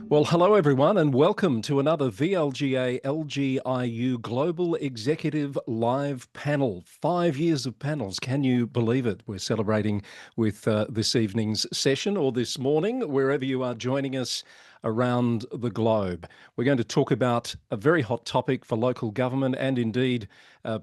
Well, hello everyone, and welcome to another VLGA LGiU Global Executive Live Panel. 5 years of panels. Can you believe it? We're celebrating with this evening's session, or this morning, wherever you are joining us around the globe. We're going to talk about a very hot topic for local government and indeed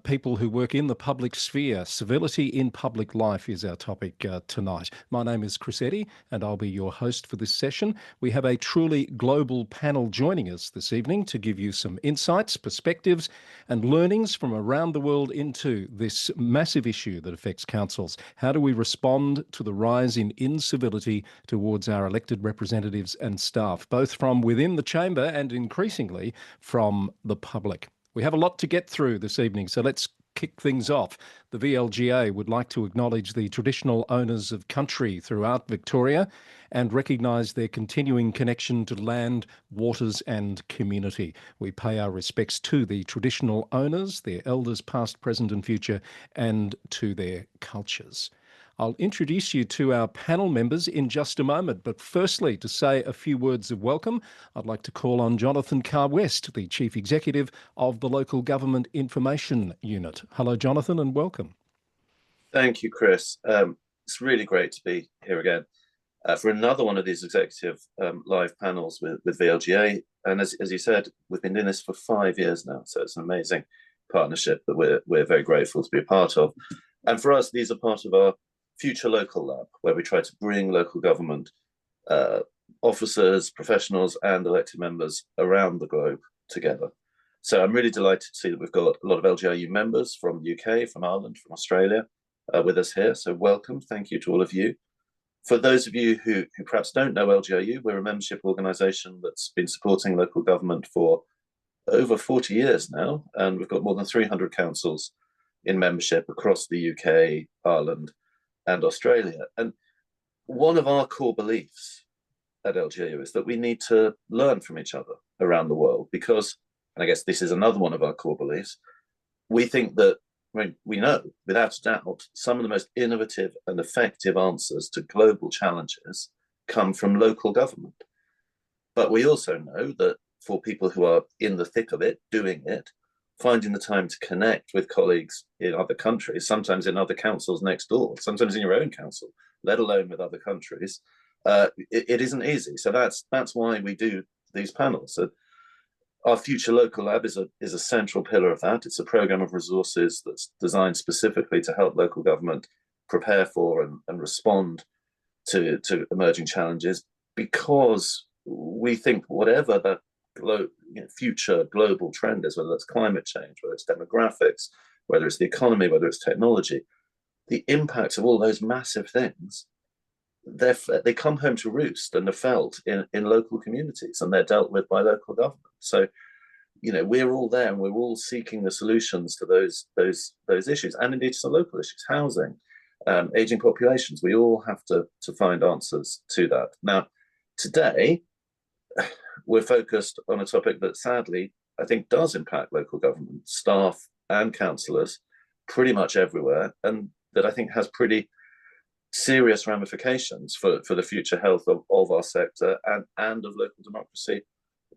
people who work in the public sphere. Civility in public life is our topic tonight. My name is Chris Eddy and I'll be your host for this session. We have a truly global panel joining us this evening to give you some insights, perspectives and learnings from around the world into this massive issue that affects councils. How do we respond to the rise in incivility towards our elected representatives and staff, both from within the chamber and increasingly from the public? We have a lot to get through this evening, so let's kick things off. The VLGA would like to acknowledge the traditional owners of country throughout Victoria and recognise their continuing connection to land, waters and community. We pay our respects to the traditional owners, their elders past, present and future, and to their cultures. I'll introduce you to our panel members in just a moment, but firstly, to say a few words of welcome, I'd like to call on Jonathan Carr-West, the Chief Executive of the Local Government Information Unit. Hello, Jonathan, and welcome. Thank you, Chris. It's really great to be here again for another one of these executive live panels with VLGA. And as you said, we've been doing this for 5 years now, so it's an amazing partnership that we're very grateful to be a part of. And for us, these are part of our Future Local Lab, where we try to bring local government officers, professionals and elected members around the globe together. So I'm really delighted to see that we've got a lot of LGiU members from the UK, from Ireland, from Australia with us here. So welcome. Thank you to all of you. For those of you who perhaps don't know LGiU, we're a membership organisation that's been supporting local government for over 40 years now. And we've got more than 300 councils in membership across the UK, Ireland, and Australia. And one of our core beliefs at LGiU is that we need to learn from each other around the world because, and I guess this is another one of our core beliefs, we think that, we know without a doubt, some of the most innovative and effective answers to global challenges come from local government. But we also know that for people who are in the thick of it, doing it, finding the time to connect with colleagues in other countries, sometimes in other councils next door, sometimes in your own council, let alone with other countries, it isn't easy. So that's why we do these panels. So our Future Local Lab is a central pillar of that. It's a programme of resources that's designed specifically to help local government prepare for and respond to emerging challenges, because we think whatever that future global trend is, whether that's climate change, whether it's demographics, whether it's the economy, whether it's technology, the impacts of all those massive things, they come home to roost and are felt in local communities, and they're dealt with by local government. So, we're all there and we're all seeking the solutions to those issues, and indeed some local issues, housing, aging populations. We all have to find answers to that. Now, today, we're focused on a topic that sadly, I think, does impact local government, staff and councillors pretty much everywhere, and that I think has pretty serious ramifications for the future health of our sector and of local democracy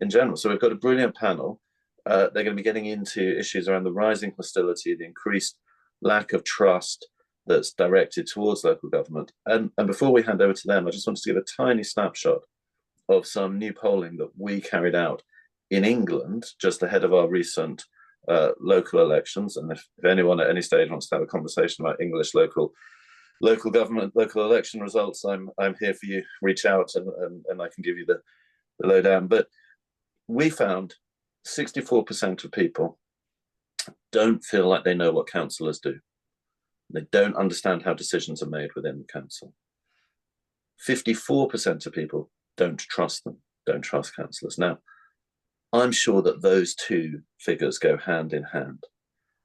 in general. So we've got a brilliant panel. They're going to be getting into issues around the rising hostility, the increased lack of trust that's directed towards local government. And before we hand over to them, I just wanted to give a tiny snapshot of some new polling that we carried out in England just ahead of our recent local elections. And if anyone at any stage wants to have a conversation about English local government, local election results, I'm here for you. Reach out and I can give you the lowdown. But we found 64% of people don't feel like they know what councillors do. They don't understand how decisions are made within the council. 54% of people don't trust them, don't trust councillors. Now, I'm sure that those two figures go hand in hand.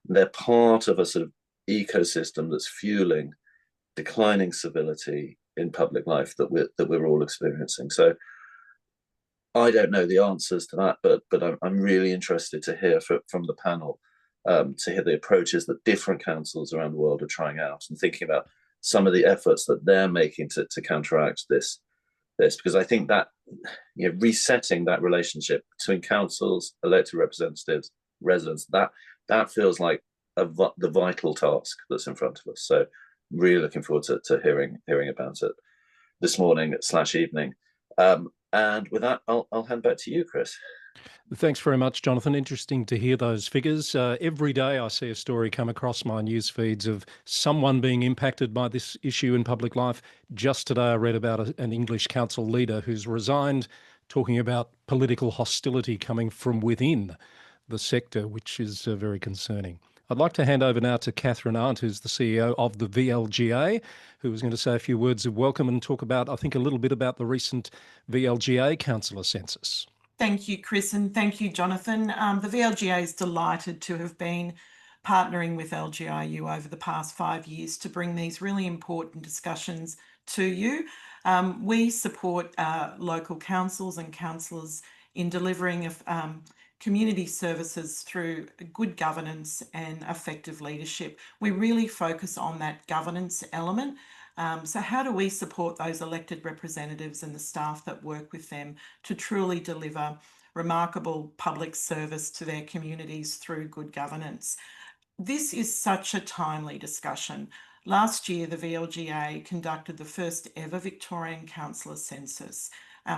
They're part of a sort of ecosystem that's fueling declining civility in public life that we're all experiencing. So I don't know the answers to that, but I'm really interested to hear from the panel, to hear the approaches that different councils around the world are trying out and thinking about some of the efforts that they're making to counteract this, because I think that resetting that relationship between councils, elected representatives, residents. That feels like the vital task that's in front of us. So really looking forward to hearing about it this morning/evening. And with that, I'll hand back to you, Chris. Thanks very much, Jonathan. Interesting to hear those figures. Every day I see a story come across my news feeds of someone being impacted by this issue in public life. Just today I read about an English council leader who's resigned, talking about political hostility coming from within the sector, which is very concerning. I'd like to hand over now to Catherine Arndt, who's the CEO of the VLGA, who was going to say a few words of welcome and talk about, I think, a little bit about the recent VLGA councillor census. Thank you, Chris, and thank you, Jonathan. The VLGA is delighted to have been partnering with LGiU over the past 5 years to bring these really important discussions to you. We support local councils and councillors in delivering community services through good governance and effective leadership. We really focus on that governance element. So how do we support those elected representatives and the staff that work with them to truly deliver remarkable public service to their communities through good governance? This is such a timely discussion. Last year, the VLGA conducted the first ever Victorian councillor census.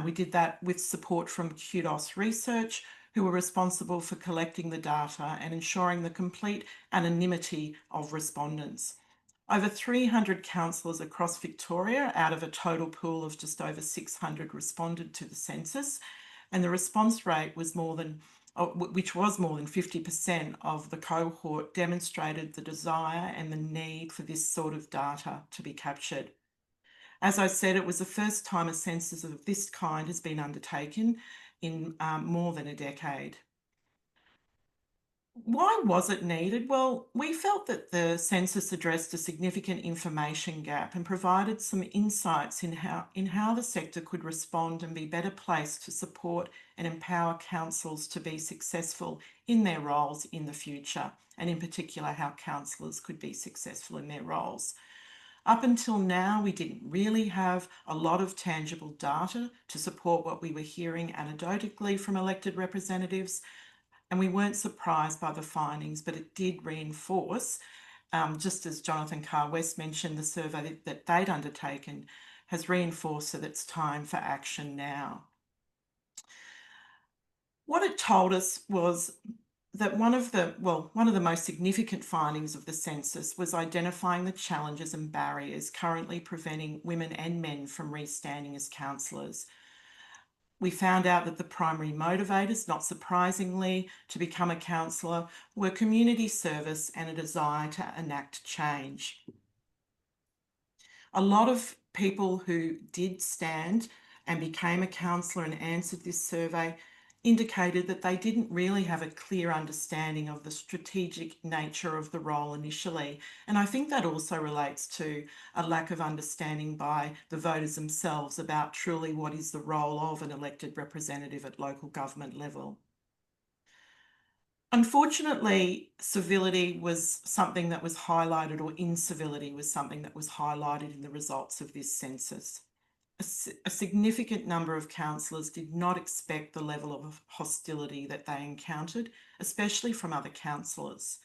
We did that with support from Kudos Research, who were responsible for collecting the data and ensuring the complete anonymity of respondents. Over 300 councillors across Victoria out of a total pool of just over 600 responded to the census, and the response rate was which was more than 50% of the cohort, demonstrated the desire and the need for this sort of data to be captured. As I said, it was the first time a census of this kind has been undertaken in more than a decade. Why was it needed? Well, we felt that the census addressed a significant information gap and provided some insights in how the sector could respond and be better placed to support and empower councils to be successful in their roles in the future, and in particular how councillors could be successful in their roles. Up until now, we didn't really have a lot of tangible data to support what we were hearing anecdotally from elected representatives. And we weren't surprised by the findings, but it did reinforce, just as Jonathan Carr-West mentioned, the survey that they'd undertaken has reinforced that it's time for action now. What it told us was that one of the most significant findings of the census was identifying the challenges and barriers currently preventing women and men from restanding as councillors. We found out that the primary motivators, not surprisingly, to become a councillor were community service and a desire to enact change. A lot of people who did stand and became a councillor and answered this survey indicated that they didn't really have a clear understanding of the strategic nature of the role initially. And I think that also relates to a lack of understanding by the voters themselves about truly what is the role of an elected representative at local government level. Unfortunately, civility was something that was highlighted, or incivility was something that was highlighted in the results of this census. A significant number of councillors did not expect the level of hostility that they encountered, especially from other councillors.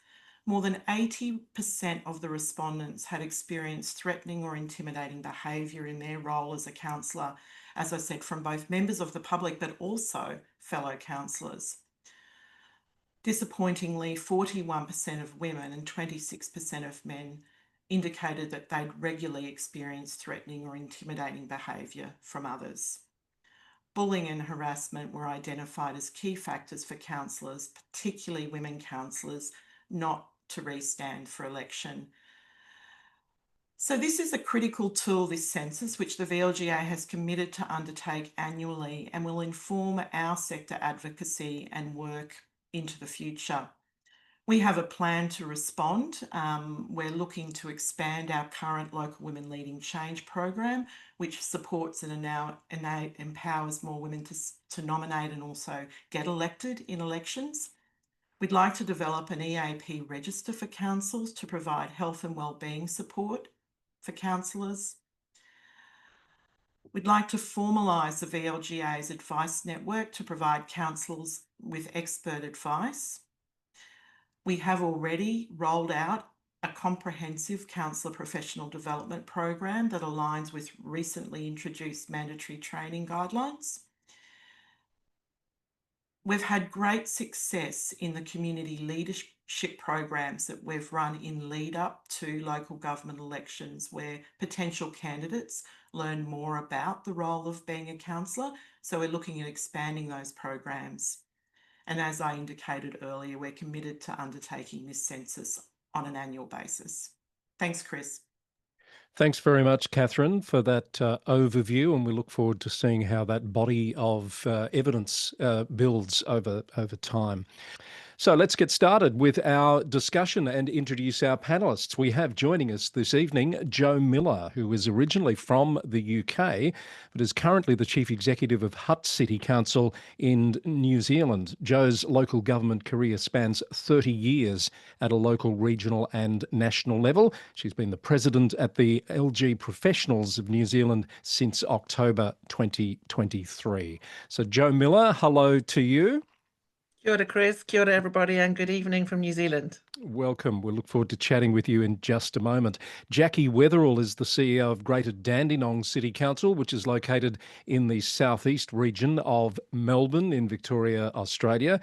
More than 80% of the respondents had experienced threatening or intimidating behaviour in their role as a councillor, as I said, from both members of the public but also fellow councillors. Disappointingly, 41% of women and 26% of men indicated that they'd regularly experienced threatening or intimidating behaviour from others. Bullying and harassment were identified as key factors for councillors, particularly women councillors, not to restand for election. So this is a critical tool, this census, which the VLGA has committed to undertake annually and will inform our sector advocacy and work into the future. We have a plan to respond. We're looking to expand our current Local Women Leading Change program, which supports and now empowers more women to nominate and also get elected in elections. We'd like to develop an EAP register for councils to provide health and wellbeing support for councillors. We'd like to formalise the VLGA's advice network to provide councillors with expert advice. We have already rolled out a comprehensive councillor professional development program that aligns with recently introduced mandatory training guidelines. We've had great success in the community leadership programs that we've run in lead up to local government elections, where potential candidates learn more about the role of being a councillor. So we're looking at expanding those programs. And as I indicated earlier, we're committed to undertaking this census on an annual basis. Thanks, Chris. Thanks very much, Catherine, for that overview, and we look forward to seeing how that body of evidence builds over time. So let's get started with our discussion and introduce our panellists. We have joining us this evening Jo Miller, who is originally from the UK, but is currently the Chief Executive of Hutt City Council in New Zealand. Jo's local government career spans 30 years at a local, regional and national level. She's been the President at the LG Professionals of New Zealand since October 2023. So Jo Miller, hello to you. Kia ora, Chris. Kia ora, everybody, and good evening from New Zealand. Welcome. We'll look forward to chatting with you in just a moment. Jacqui Weatherill is the CEO of Greater Dandenong City Council, which is located in the southeast region of Melbourne in Victoria, Australia.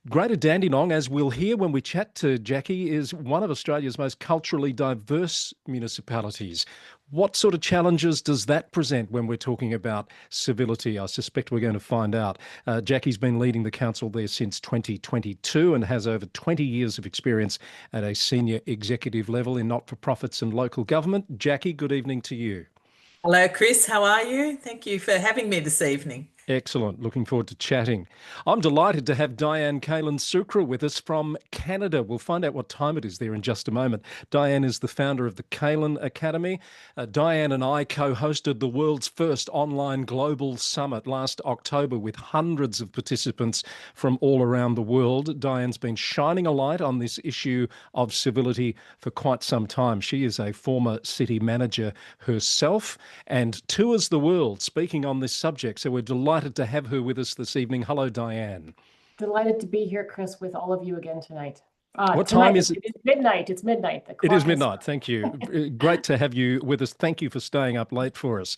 Greater Dandenong, as we'll hear when we chat to Jacqui, is one of Australia's most culturally diverse municipalities. What sort of challenges does that present when we're talking about civility? I suspect we're going to find out. Jacqui's been leading the council there since 2022 and has over 20 years of experience at a senior executive level in not-for-profits and local government. Jacqui, good evening to you. Hello, Chris. How are you? Thank you for having me this evening. Excellent. Looking forward to chatting. I'm delighted to have Diane Kalen-Sukra with us from Canada. We'll find out what time it is there in just a moment. Diane is the founder of the Kalen Academy. Diane and I co-hosted the world's first online global summit last October with hundreds of participants from all around the world. Diane's been shining a light on this issue of civility for quite some time. She is a former city manager herself and tours the world speaking on this subject. So we're delighted to have her with us this evening. Hello, Diane. Delighted to be here, Chris, with all of you again tonight. What time is it? It's midnight. It's midnight. It is midnight. Thank you. Great to have you with us. Thank you for staying up late for us.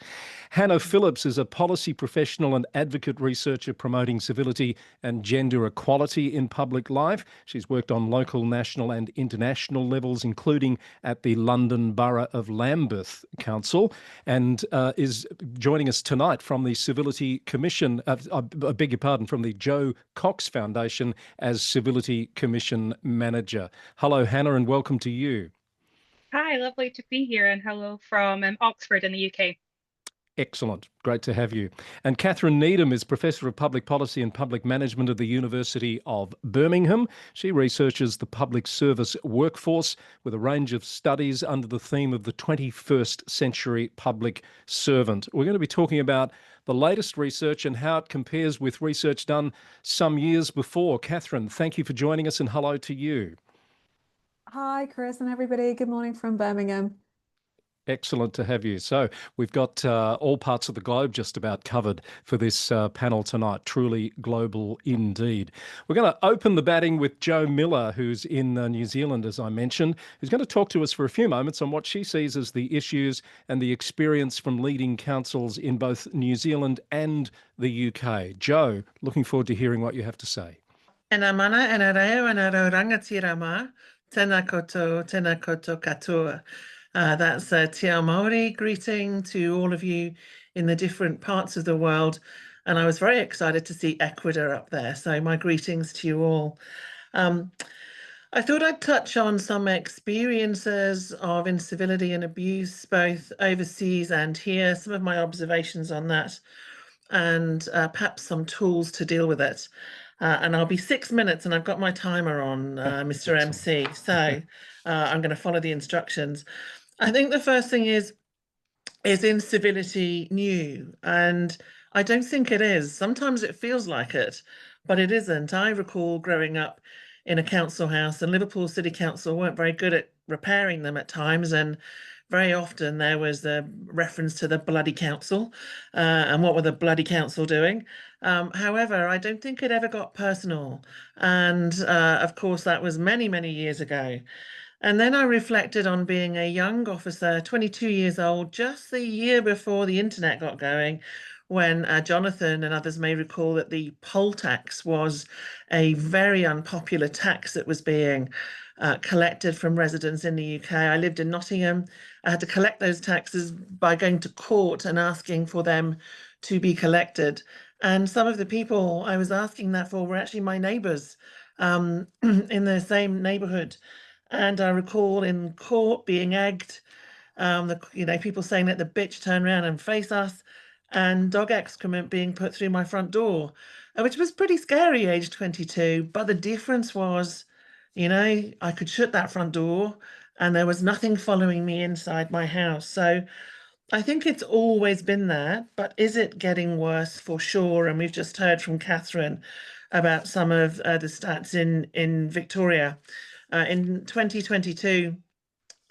Hannah Phillips is a policy professional and advocate researcher promoting civility and gender equality in public life. She's worked on local, national and international levels, including at the London Borough of Lambeth Council, and is joining us tonight from the Civility Commission, I beg your pardon, from the Joe Cox Foundation as Civility Commission Manager. Hello, Hannah, and welcome to you. Hi, lovely to be here, and hello from Oxford in the UK. Excellent. Great to have you. And Catherine Needham is Professor of Public Policy and Public Management at the University of Birmingham. She researches the public service workforce with a range of studies under the theme of the 21st century public servant. We're going to be talking about the latest research and how it compares with research done some years before. Catherine, thank you for joining us, and hello to you. Hi, Chris and everybody. Good morning from Birmingham. Excellent to have you. So we've got all parts of the globe just about covered for this panel tonight. Truly global indeed. We're going to open the batting with Jo Miller, who's in New Zealand, as I mentioned, who's going to talk to us for a few moments on what she sees as the issues and the experience from leading councils in both New Zealand and the UK. Jo, looking forward to hearing what you have to say. Ena mana, ena reo, ena reo rangatirama, tēnā koutou katoa. That's a Te Ao Māori greeting to all of you in the different parts of the world. And I was very excited to see Ecuador up there. So my greetings to you all. I thought I'd touch on some experiences of incivility and abuse, both overseas and here, some of my observations on that, and perhaps some tools to deal with it. And I'll be 6 minutes, and I've got my timer on, Mr. MC. So I'm going to follow the instructions. I think the first thing is incivility new? And I don't think it is. Sometimes it feels like it, but it isn't. I recall growing up in a council house, and Liverpool City Council weren't very good at repairing them at times, and very often there was a reference to the bloody council and what were the bloody council doing. However, I don't think it ever got personal. And of course, that was many, many years ago. And then I reflected on being a young officer, 22 years old, just the year before the internet got going, when Jonathan and others may recall that the poll tax was a very unpopular tax that was being collected from residents in the UK. I lived in Nottingham. I had to collect those taxes by going to court and asking for them to be collected. And some of the people I was asking that for were actually my neighbours in the same neighbourhood. And I recall in court being egged, people saying let the bitch turn around and face us, and dog excrement being put through my front door, which was pretty scary, age 22. But the difference was, I could shut that front door and there was nothing following me inside my house. So I think it's always been there, but is it getting worse? For sure. And we've just heard from Catherine about some of the stats in Victoria. In 2022,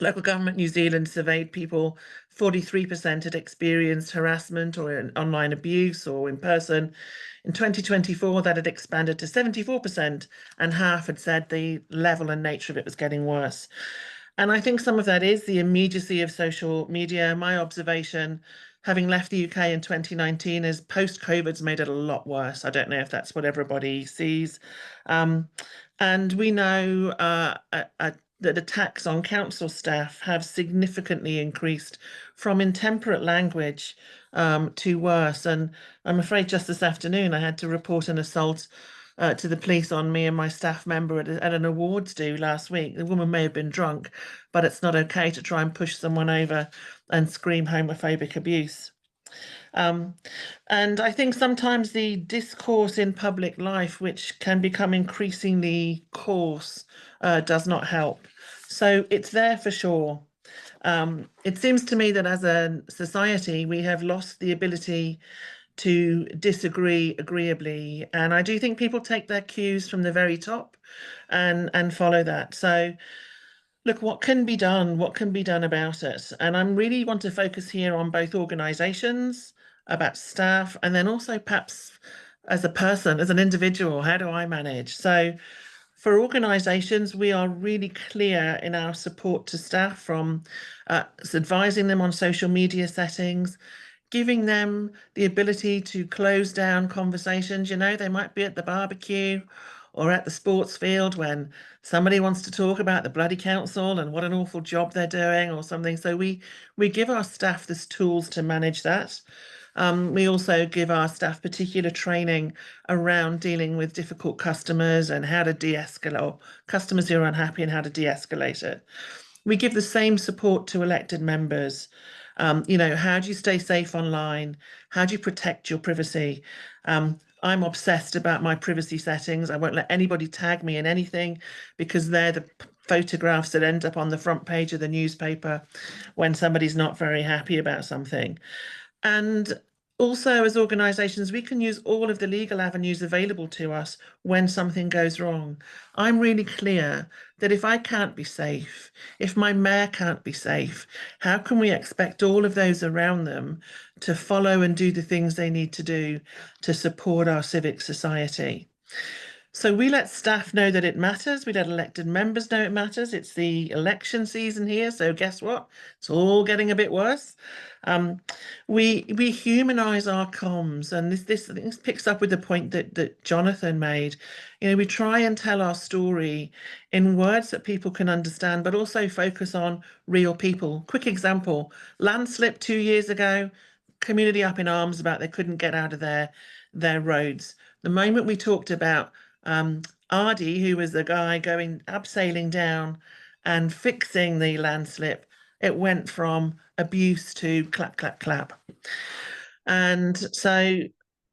Local Government New Zealand surveyed people. 43% had experienced harassment or online abuse or in person. In 2024, that had expanded to 74%, and half had said the level and nature of it was getting worse. And I think some of that is the immediacy of social media. My observation, having left the UK in 2019, is post-COVID's made it a lot worse. I don't know if that's what everybody sees. And we know that attacks on council staff have significantly increased from intemperate language to worse. And I'm afraid just this afternoon I had to report an assault to the police on me and my staff member at an awards do last week. The woman may have been drunk, but it's not okay to try and push someone over and scream homophobic abuse. And I think sometimes the discourse in public life, which can become increasingly coarse, does not help. So it's there for sure. It seems to me that as a society, we have lost the ability to disagree agreeably. And I do think people take their cues from the very top and follow that. So look, what can be done? What can be done about it? And I really want to focus here on both organisations, about staff, and then also perhaps as a person, as an individual, how do I manage? So for organisations, we are really clear in our support to staff, from advising them on social media settings, giving them the ability to close down conversations. They might be at the barbecue or at the sports field when somebody wants to talk about the bloody council and what an awful job they're doing or something. So we give our staff the tools to manage that. We also give our staff particular training around dealing with difficult customers and how to de-escalate, or customers who are unhappy, and how to de-escalate it. We give the same support to elected members. How do you stay safe online? How do you protect your privacy? I'm obsessed about my privacy settings. I won't let anybody tag me in anything, because they're the photographs that end up on the front page of the newspaper when somebody's not very happy about something. And also, as organisations, we can use all of the legal avenues available to us when something goes wrong. I'm really clear that if I can't be safe, if my mayor can't be safe, how can we expect all of those around them to follow and do the things they need to do to support our civic society? So we let staff know that it matters. We let elected members know it matters. It's the election season here, so guess what? It's all getting a bit worse. We humanise our comms, and this picks up with the point that Jonathan made. We try and tell our story in words that people can understand, but also focus on real people. Quick example: landslip 2 years ago, community up in arms about they couldn't get out of their roads. The moment we talked about Ardy, who was the guy going abseiling down and fixing the landslip, it went from abuse to clap, clap, clap. And so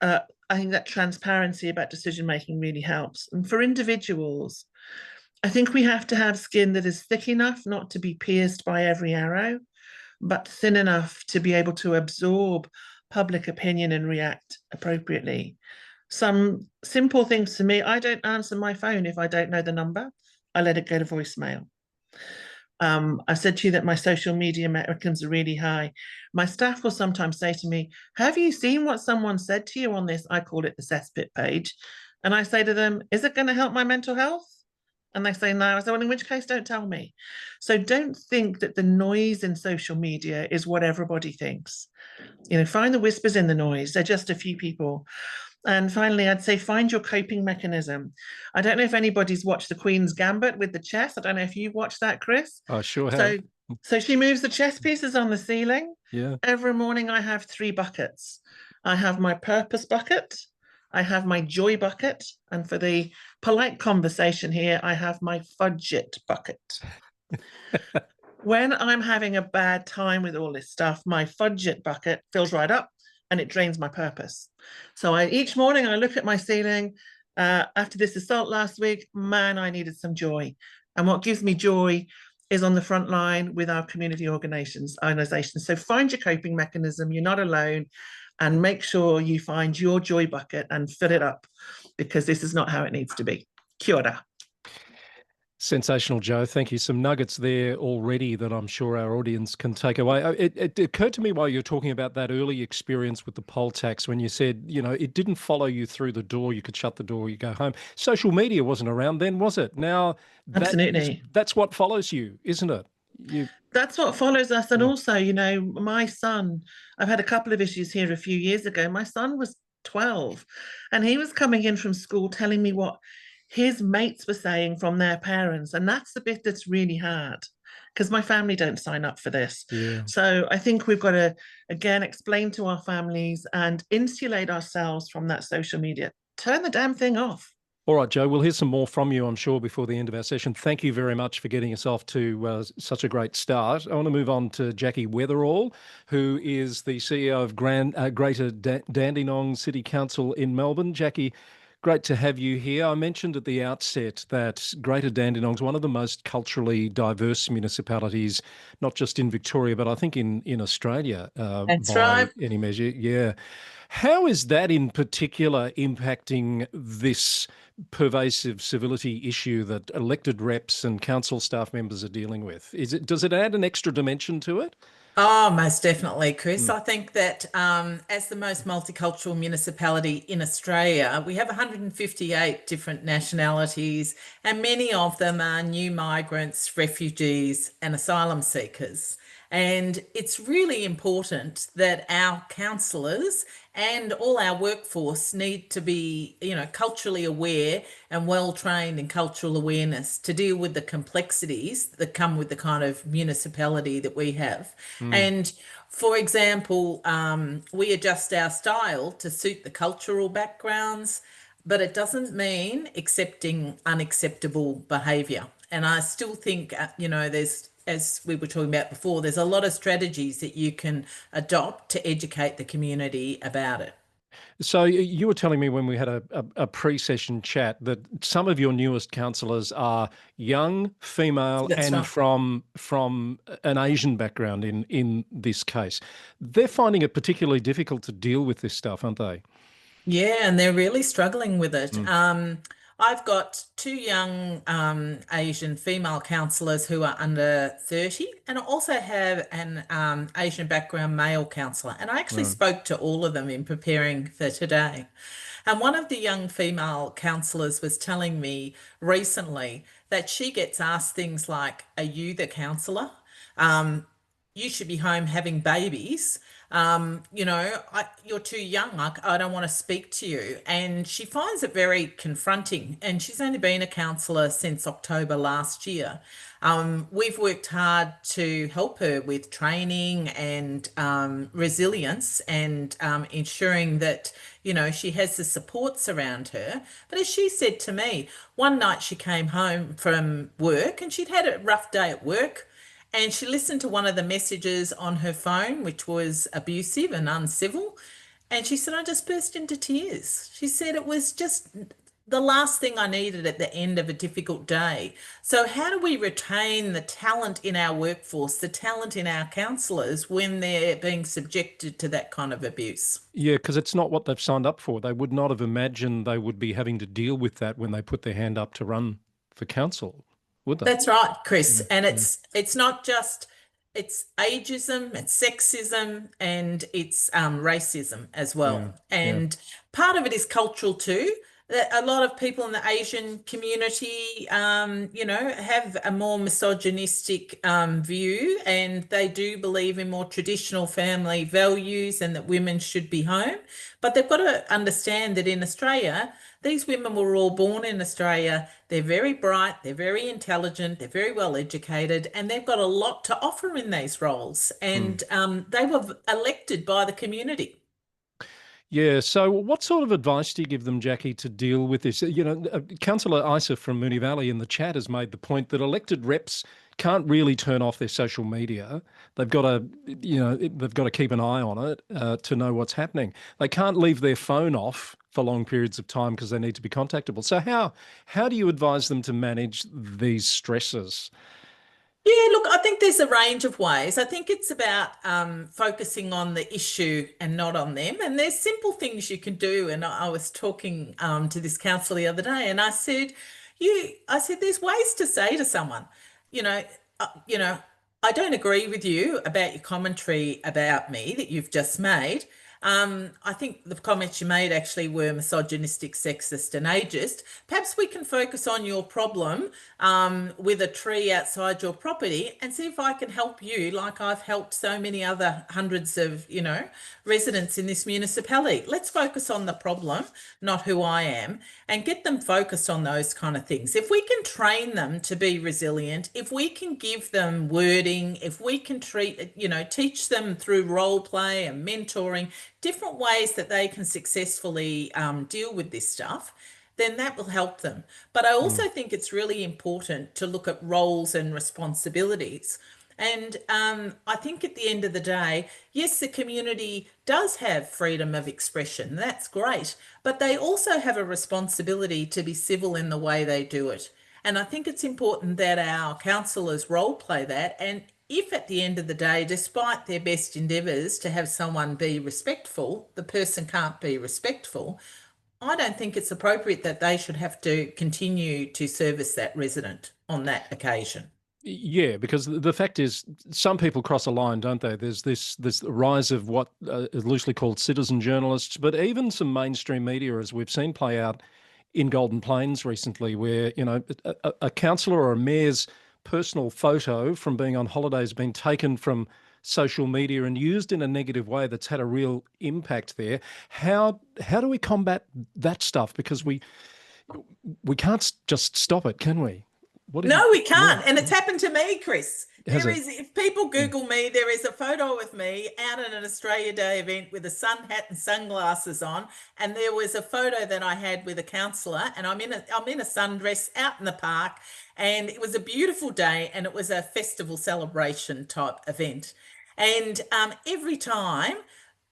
I think that transparency about decision making really helps. And for individuals, I think we have to have skin that is thick enough not to be pierced by every arrow, but thin enough to be able to absorb public opinion and react appropriately. Some simple things to me: I don't answer my phone if I don't know the number. I let it go to voicemail. I said to you that my social media metrics are really high. My staff will sometimes say to me, have you seen what someone said to you on this? I call it the cesspit page. And I say to them, is it going to help my mental health? And they say no. I say, well, in which case, don't tell me. So don't think that the noise in social media is what everybody thinks. You know, find the whispers in the noise. They're just a few people. And finally, I'd say find your coping mechanism. I don't know if anybody's watched the Queen's Gambit with the chess. I don't know if you've watched that, Chris. I sure have. So she moves the chess pieces on the ceiling. Yeah. Every morning I have 3 buckets. I have my purpose bucket, I have my joy bucket, and for the polite conversation here, I have my fudget bucket. When I'm having a bad time with all this stuff, my fudget bucket fills right up and it drains my purpose. So each morning I look at my ceiling. After this assault last week, man, I needed some joy. And what gives me joy is on the front line with our community organizations. So find your coping mechanism. You're not alone. And make sure you find your joy bucket and fill it up, because this is not how it needs to be. Kia ora. Sensational, Jo. Thank you. Some nuggets there already that I'm sure our audience can take away. It occurred to me while you were talking about that early experience with the poll tax, when you said, you know, it didn't follow you through the door. You could shut the door, you go home. Social media wasn't around then, was it? Now, Absolutely. That's what follows you, isn't it? That's what follows us. And also, you know, my son, I've had a couple of issues here a few years ago. My son was 12 and he was coming in from school telling me what his mates were saying from their parents. And that's the bit that's really hard, because my family don't sign up for this. Yeah. So I think we've got to, again, explain to our families and insulate ourselves from that social media. Turn the damn thing off. All right, Jo, we'll hear some more from you, I'm sure, before the end of our session. Thank you very much for getting us off to such a great start. I want to move on to Jacqui Weatherill, who is the CEO of Greater Dandenong City Council in Melbourne. Jacqui, great to have you here. I mentioned at the outset that Greater Dandenong is one of the most culturally diverse municipalities, not just in Victoria, but I think in Australia. That's by right. any measure. Yeah. How is that in particular impacting this pervasive civility issue that elected reps and council staff members are dealing with? Does it add an extra dimension to it? Oh, most definitely, Chris. I think that as the most multicultural municipality in Australia, we have 158 different nationalities, and many of them are new migrants, refugees, and asylum seekers. And it's really important that our councillors and all our workforce need to be, you know, culturally aware and well trained in cultural awareness to deal with the complexities that come with the kind of municipality that we have. And for example, we adjust our style to suit the cultural backgrounds, but it doesn't mean accepting unacceptable behaviour. And I still think, you know, there's, as we were talking about before, there's a lot of strategies that you can adopt to educate the community about it. So you were telling me when we had a pre-session chat that some of your newest councillors are young, female, That's and right. from an Asian background in this case. They're finding it particularly difficult to deal with this stuff, aren't they? Yeah, and they're really struggling with it. I've got 2 young Asian female councillors who are under 30, and I also have an Asian background male councillor. And I actually spoke to all of them in preparing for today. And one of the young female councillors was telling me recently that she gets asked things like, "Are you the councillor? You should be home having babies. You know, you're too young. I don't want to speak to you." And she finds it very confronting. And she's only been a councillor since October last year. We've worked hard to help her with training and resilience and ensuring that, you know, she has the supports around her. But as she said to me, one night she came home from work and she'd had a rough day at work. And she listened to one of the messages on her phone, which was abusive and uncivil. And she said, I just burst into tears. She said it was just the last thing I needed at the end of a difficult day. So how do we retain the talent in our workforce, the talent in our councillors when they're being subjected to that kind of abuse? Yeah, because it's not what they've signed up for. They would not have imagined they would be having to deal with that when they put their hand up to run for council. would they? That's right, Chris. Yeah, And yeah. it's not just, it's ageism, it's sexism, and it's racism as well. Yeah, And part of it is cultural too. That a lot of people in the Asian community, you know, have a more misogynistic view, and they do believe in more traditional family values and that women should be home. But they've got to understand that in Australia, these women were all born in Australia. They're very bright, they're very intelligent, they're very well educated, and they've got a lot to offer in these roles. And they were elected by the community. Yeah. So what sort of advice do you give them, Jacqui, to deal with this? You know, Councillor Isa from Moonee Valley in the chat has made the point that elected reps can't really turn off their social media. They've got to, you know, they've got to keep an eye on it to know what's happening. They can't leave their phone off for long periods of time because they need to be contactable. So how do you advise them to manage these stresses? Yeah, look, I think there's a range of ways. I think it's about focusing on the issue and not on them. And there's simple things you can do. And I was talking to this councillor the other day, and I said, there's ways to say to someone, you know, I don't agree with you about your commentary about me that you've just made. I think the comments you made actually were misogynistic, sexist, and ageist. Perhaps we can focus on your problem with a tree outside your property and see if I can help you, like I've helped so many other hundreds of, you know, residents in this municipality. Let's focus on the problem, not who I am, and get them focused on those kind of things. If we can train them to be resilient, if we can give them wording, if we can teach them through role play and mentoring, different ways that they can successfully deal with this stuff, then that will help them. But I also think it's really important to look at roles and responsibilities. And I think at the end of the day, yes, the community does have freedom of expression. That's great. But they also have a responsibility to be civil in the way they do it. And I think it's important that our councillors role play that. And if at the end of the day, despite their best endeavours to have someone be respectful, the person can't be respectful, I don't think it's appropriate that they should have to continue to service that resident on that occasion. Yeah, because the fact is, some people cross a line, don't they? There's this rise of what is loosely called citizen journalists, but even some mainstream media, as we've seen play out in Golden Plains recently, where, you know, a councillor or a mayor's personal photo from being on holiday has been taken from social media and used in a negative way that's had a real impact there. How do we combat that stuff? Because we can't just stop it, can we? No, we can't. And it's happened to me, Chris. If people Google me, there is a photo of me out at an Australia Day event with a sun hat and sunglasses on. And there was a photo that I had with a councillor, and I'm in a sundress out in the park. And it was a beautiful day, and it was a festival celebration type event. And every time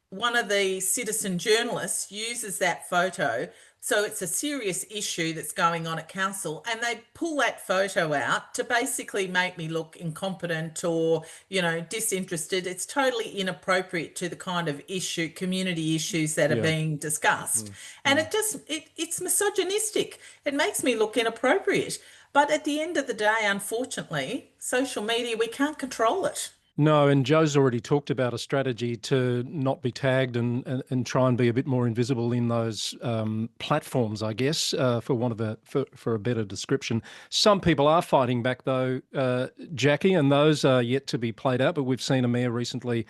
one of the citizen journalists uses that photo, so it's a serious issue that's going on at council, and they pull that photo out to basically make me look incompetent or, you know, disinterested. It's totally inappropriate to the kind of community issues that are being discussed. And it's misogynistic. It makes me look inappropriate. But at the end of the day, unfortunately, social media, we can't control it. No, and Joe's already talked about a strategy to not be tagged and try and be a bit more invisible in those platforms, I guess, for a better description. Some people are fighting back, though, Jacqui, and those are yet to be played out. But we've seen a mayor recently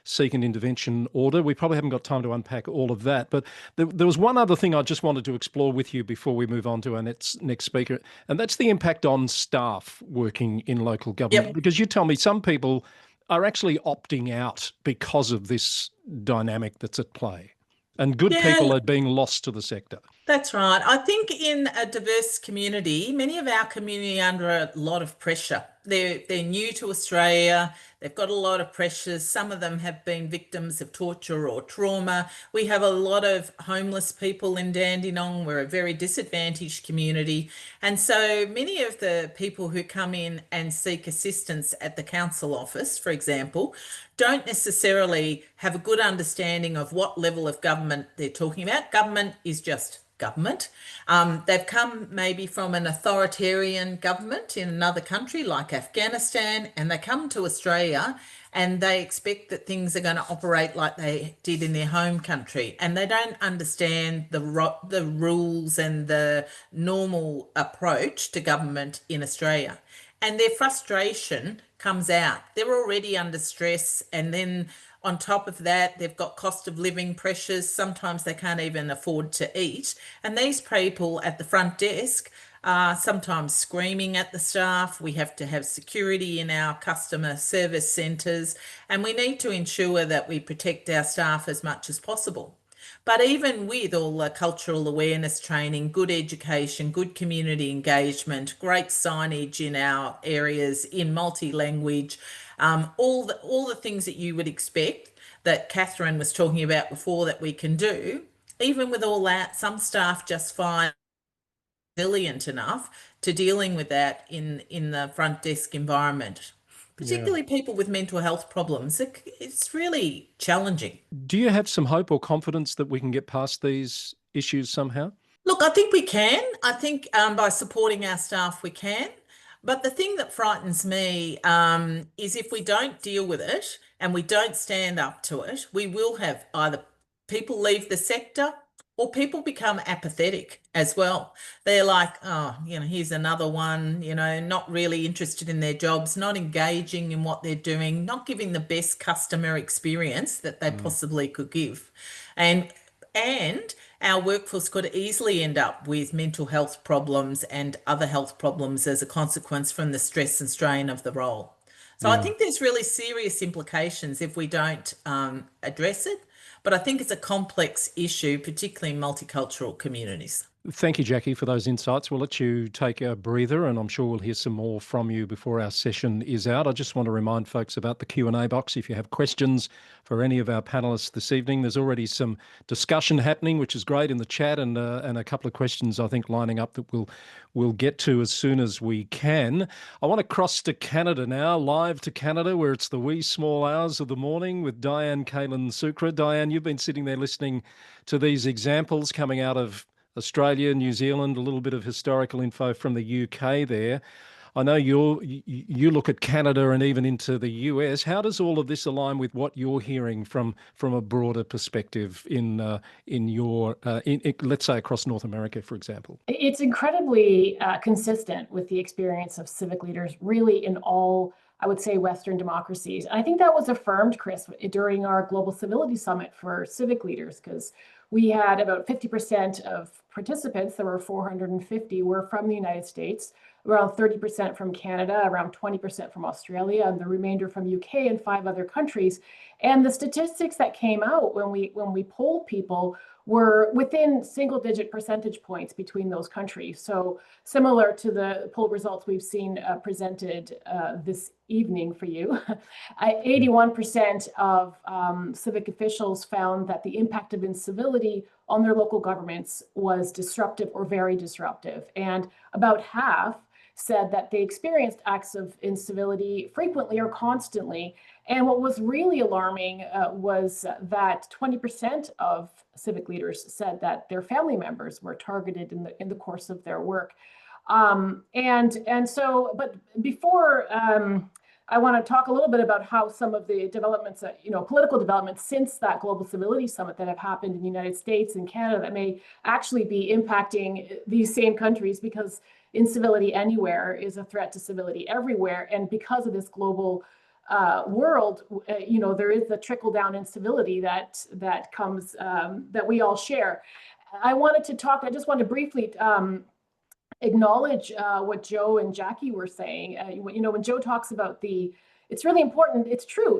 seek an intervention order. We probably haven't got time to unpack all of that, but there was one other thing I just wanted to explore with you before we move on to our next speaker, and that's the impact on staff working in local government. Because you tell me some people are actually opting out because of this dynamic that's at play, and good people are being lost to the sector. That's right. I think in a diverse community, many of our community are under a lot of pressure. They're new to Australia. They've got a lot of pressures. Some of them have been victims of torture or trauma. We have a lot of homeless people in Dandenong. We're a very disadvantaged community. And so many of the people who come in and seek assistance at the council office, for example, don't necessarily have a good understanding of what level of government they're talking about. Government is just government. They've come maybe from an authoritarian government in another country like Afghanistan, and they come to Australia and they expect that things are going to operate like they did in their home country, and they don't understand the rules and the normal approach to government in Australia. And their frustration comes out. They're already under stress, and then on top of that, they've got cost of living pressures. Sometimes they can't even afford to eat. And these people at the front desk are sometimes screaming at the staff. We have to have security in our customer service centres, and we need to ensure that we protect our staff as much as possible. But even with all the cultural awareness training, good education, good community engagement, great signage in our areas in multi-language, all the things that you would expect that Catherine was talking about before that we can do, even with all that, some staff just find resilient enough to dealing with that in the front desk environment. Particularly people with mental health problems. It's really challenging. Do you have some hope or confidence that we can get past these issues somehow? Look, I think we can. I think by supporting our staff, we can. But the thing that frightens me is if we don't deal with it and we don't stand up to it, we will have either people leave the sector or people become apathetic as well. They're like, oh, here's another one, not really interested in their jobs, not engaging in what they're doing, not giving the best customer experience that they possibly could give. And our workforce could easily end up with mental health problems and other health problems as a consequence from the stress and strain of the role. So I think there's really serious implications if we don't address it. But I think it's a complex issue, particularly in multicultural communities. Thank you, Jacqui, for those insights. We'll let you take a breather, and I'm sure we'll hear some more from you before our session is out. I just want to remind folks about the Q&A box. If you have questions for any of our panellists this evening, there's already some discussion happening, which is great in the chat, and a couple of questions, I think, lining up that we'll get to as soon as we can. I want to cross to Canada now, live to Canada, where it's the wee small hours of the morning with Diane Kalen-Sukra. Diane, you've been sitting there listening to these examples coming out of Australia, New Zealand, a little bit of historical info from the UK there. I know you look at Canada and even into the US. How does all of this align with what you're hearing from a broader perspective in your, let's say, across North America, for example? It's incredibly consistent with the experience of civic leaders, really in all, I would say, Western democracies. And I think that was affirmed, Chris, during our Global Civility Summit for civic leaders, because we had about 50% of participants, there were 450, were from the United States, around 30% from Canada, around 20% from Australia, and the remainder from UK and 5 other countries. And the statistics that came out when we polled people were within single-digit percentage points between those countries. So similar to the poll results we've seen presented this evening for you, 81% of civic officials found that the impact of incivility on their local governments was disruptive or very disruptive. And about half said that they experienced acts of incivility frequently or constantly. And what was really alarming was that 20% of civic leaders said that their family members were targeted in the course of their work. But before I want to talk a little bit about how some of the developments, political developments since that Global Civility Summit that have happened in the United States and Canada that may actually be impacting these same countries, because incivility anywhere is a threat to civility everywhere. And because of this global world, there is the trickle-down incivility that comes, that we all share. I just want to briefly acknowledge what Joe and Jacqui were saying. When Joe talks about it's really important, it's true.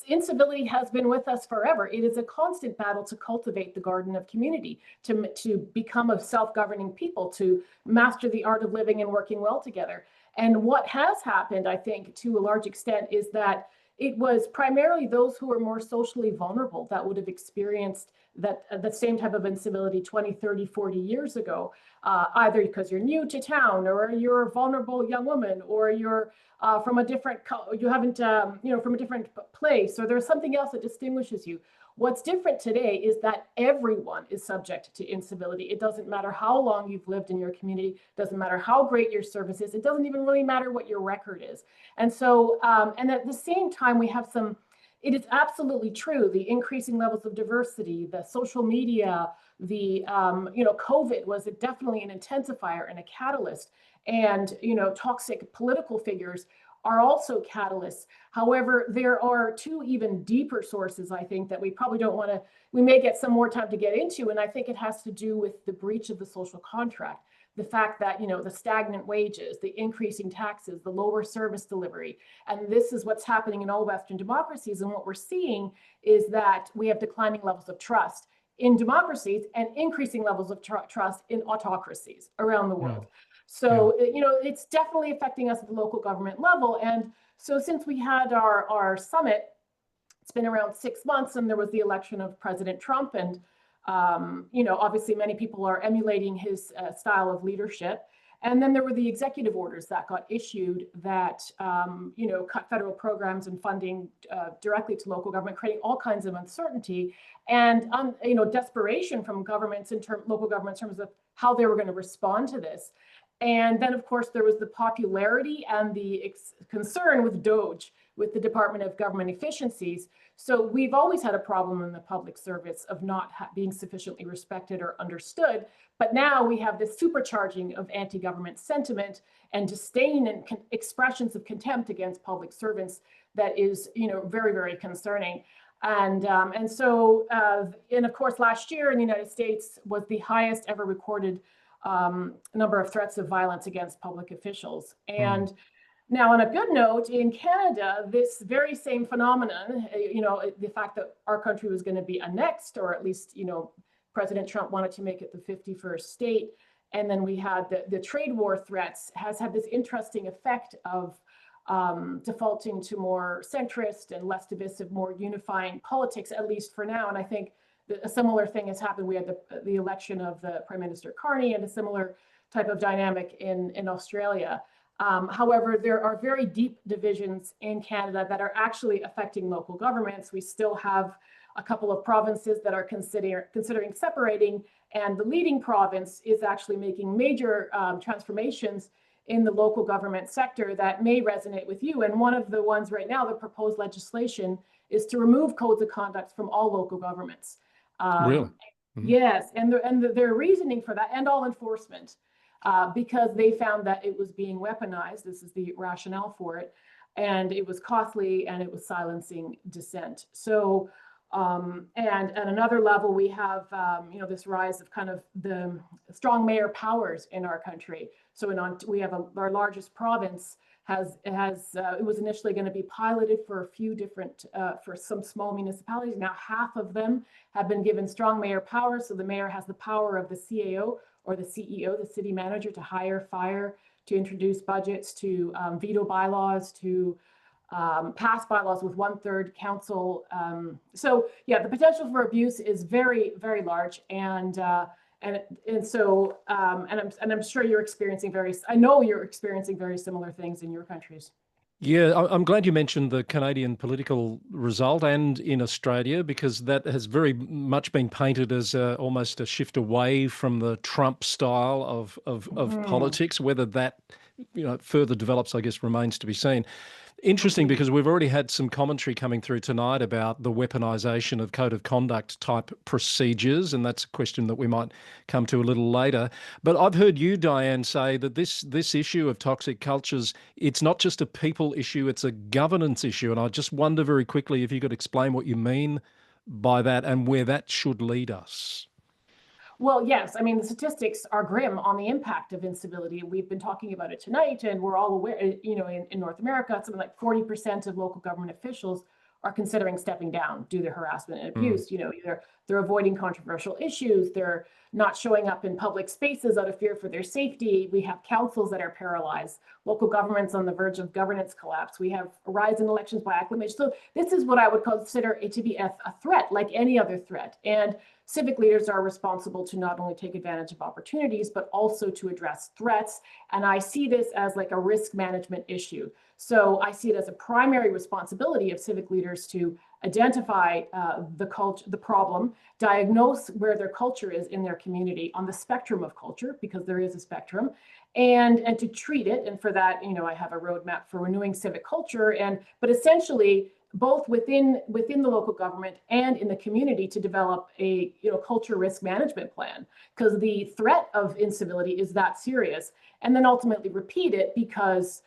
Incivility has been with us forever. It is a constant battle to cultivate the garden of community, to become a self-governing people, to master the art of living and working well together. And what has happened, I think, to a large extent, is that it was primarily those who were more socially vulnerable that would have experienced the same type of incivility 20, 30, 40 years ago, either because you're new to town, or you're a vulnerable young woman, or you're from a different, from a different place, or there's something else that distinguishes you. What's different today is that everyone is subject to incivility. It doesn't matter how long you've lived in your community, it doesn't matter how great your service is, it doesn't even really matter what your record is. And so, and at the same time, we have some, it is absolutely true, the increasing levels of diversity, the social media, the, COVID was definitely an intensifier and a catalyst. And, toxic political figures are also catalysts. However, there are two even deeper sources, I think, that we probably don't want to, we may get some more time to get into. And I think it has to do with the breach of the social contract. The fact that, the stagnant wages, the increasing taxes, the lower service delivery. And this is what's happening in all Western democracies. And what we're seeing is that we have declining levels of trust in democracies and increasing levels of trust in autocracies around the world. So, it's definitely affecting us at the local government level. And so since we had our summit, it's been around 6 months, and there was the election of President Trump. And, obviously many people are emulating his style of leadership. And then there were the executive orders that got issued that, cut federal programs and funding directly to local government, creating all kinds of uncertainty and, desperation from governments local governments in terms of how they were going to respond to this. And then, of course, there was the popularity and the concern with DOGE, with the Department of Government Efficiencies. So we've always had a problem in the public service of not being sufficiently respected or understood. But now we have this supercharging of anti-government sentiment and disdain and expressions of contempt against public servants that is, very, very concerning. And of course, last year in the United States was the highest ever recorded number of threats of violence against public officials. And now, on a good note, in Canada, this very same phenomenon, the fact that our country was going to be annexed, or at least, President Trump wanted to make it the 51st state, and then we had the trade war threats, has had this interesting effect of defaulting to more centrist and less divisive, more unifying politics, at least for now. And I think a similar thing has happened. We had the election of the Prime Minister Carney and a similar type of dynamic in Australia. However, there are very deep divisions in Canada that are actually affecting local governments. We still have a couple of provinces that are considering separating, and the leading province is actually making major transformations in the local government sector that may resonate with you. And one of the ones right now, the proposed legislation, is to remove codes of conduct from all local governments. Really? Yes, and their reasoning for that, and all enforcement, because they found that it was being weaponized. This is the rationale for it, and it was costly, and it was silencing dissent. So, and at another level, we have this rise of kind of the strong mayor powers in our country. So we have our largest province it was initially going to be piloted for a few different, for some small municipalities. Now half of them have been given strong mayor powers. So the mayor has the power of the CAO or the CEO, the city manager, to hire, fire, to introduce budgets, to veto bylaws, to pass bylaws with 1/3 council. So yeah, the potential for abuse is very, very large. And I'm sure you're experiencing I know you're experiencing very similar things in your countries. Yeah, I'm glad you mentioned the Canadian political result and in Australia, because that has very much been painted as almost a shift away from the Trump style of politics. Whether that further develops, I guess, remains to be seen. Interesting, because we've already had some commentary coming through tonight about the weaponization of code of conduct type procedures, and that's a question that we might come to a little later. But I've heard you, Diane, say that this issue of toxic cultures, it's not just a people issue, it's a governance issue. And I just wonder very quickly if you could explain what you mean by that and where that should lead us. Well, yes. I mean, the statistics are grim on the impact of incivility. We've been talking about it tonight, and we're all aware, in North America, something like 40% of local government officials are considering stepping down due to harassment and abuse. Either they're avoiding controversial issues, they're not showing up in public spaces out of fear for their safety. We have councils that are paralyzed, local governments on the verge of governance collapse. We have a rise in elections by acclamation. So this is what I would consider it to be a threat, like any other threat. And civic leaders are responsible to not only take advantage of opportunities, but also to address threats. And I see this as like a risk management issue. So I see it as a primary responsibility of civic leaders to identify the problem, diagnose where their culture is in their community on the spectrum of culture, because there is a spectrum, and to treat it. And for that, I have a roadmap for renewing civic culture, but essentially both within the local government and in the community to develop a culture risk management plan, because the threat of incivility is that serious, and then ultimately repeat it because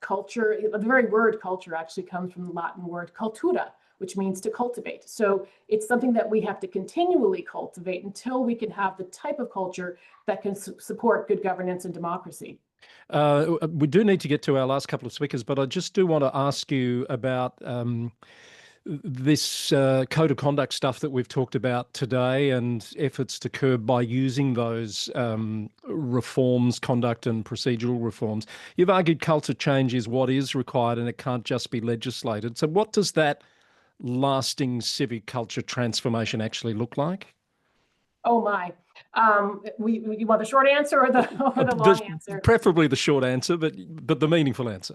culture, the very word culture actually comes from the Latin word cultura, which means to cultivate. So it's something that we have to continually cultivate until we can have the type of culture that can support good governance and democracy. We do need to get to our last couple of speakers, but I just do want to ask you about this code of conduct stuff that we've talked about today, and efforts to curb by using those reforms, conduct and procedural reforms. You've argued culture change is what is required and it can't just be legislated. So what does that lasting civic culture transformation actually look like? Oh my. You want the short answer or the long answer? Preferably the short answer, but the meaningful answer.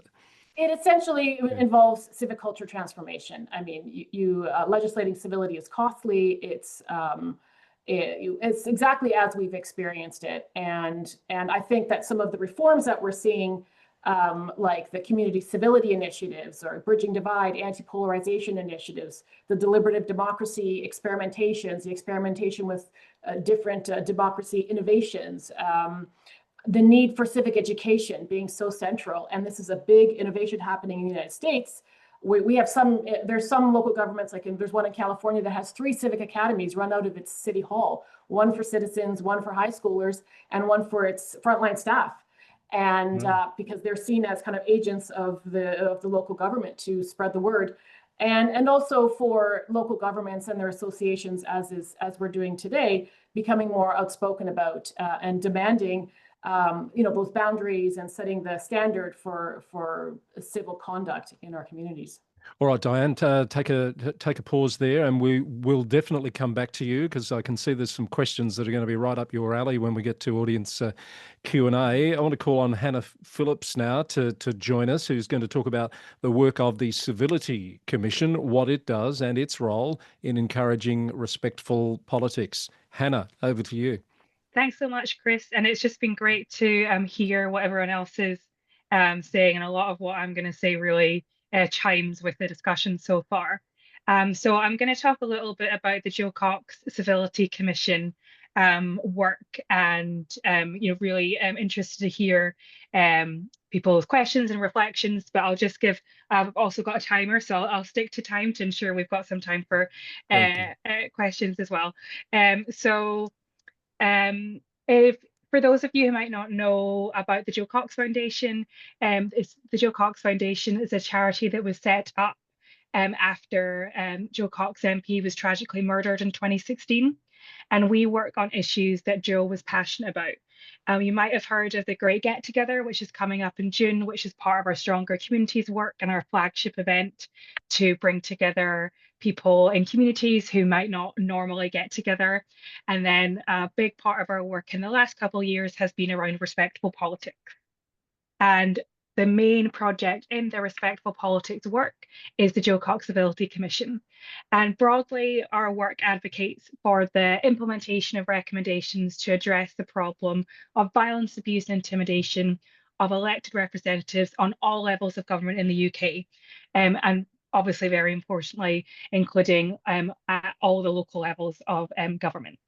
It essentially involves civic culture transformation. I mean, legislating civility is costly. It's exactly as we've experienced it, and I think that some of the reforms that we're seeing, like the community civility initiatives or bridging divide, anti-polarization initiatives, the deliberative democracy experimentations, the experimentation with different democracy innovations, the need for civic education being so central. And this is a big innovation happening in the United States. We have there's some local governments, there's one in California that has 3 civic academies run out of its city hall, one for citizens, one for high schoolers, and one for its frontline staff. And because they're seen as kind of agents of the local government to spread the word. And also for local governments and their associations, as we're doing today, becoming more outspoken about and demanding those boundaries and setting the standard for civil conduct in our communities. All right, Diane, take a pause there, and we will definitely come back to you, because I can see there's some questions that are going to be right up your alley when we get to audience Q&A. I want to call on Hannah Phillips now to join us, who's going to talk about the work of the Civility Commission, what it does and its role in encouraging respectful politics. Hannah, over to you. Thanks so much, Chris. And it's just been great to hear what everyone else is saying, and a lot of what I'm going to say really chimes with the discussion so far. So I'm going to talk a little bit about the Joe Cox Civility Commission work, and really interested to hear people's questions and reflections. But I've also got a timer, so I'll stick to time to ensure we've got some time for questions as well. For those of you who might not know about the Joe Cox Foundation, the Joe Cox Foundation is a charity that was set up after Joe Cox MP was tragically murdered in 2016. And we work on issues that Joe was passionate about. You might have heard of the Great Get Together, which is coming up in June, which is part of our Stronger Communities work and our flagship event to bring together people in communities who might not normally get together. And then a big part of our work in the last couple of years has been around respectful politics. And the main project in the respectful politics work is the Joe Cox Civility Commission. And broadly, our work advocates for the implementation of recommendations to address the problem of violence, abuse, and intimidation of elected representatives on all levels of government in the UK. And obviously, very importantly, including at all the local levels of government.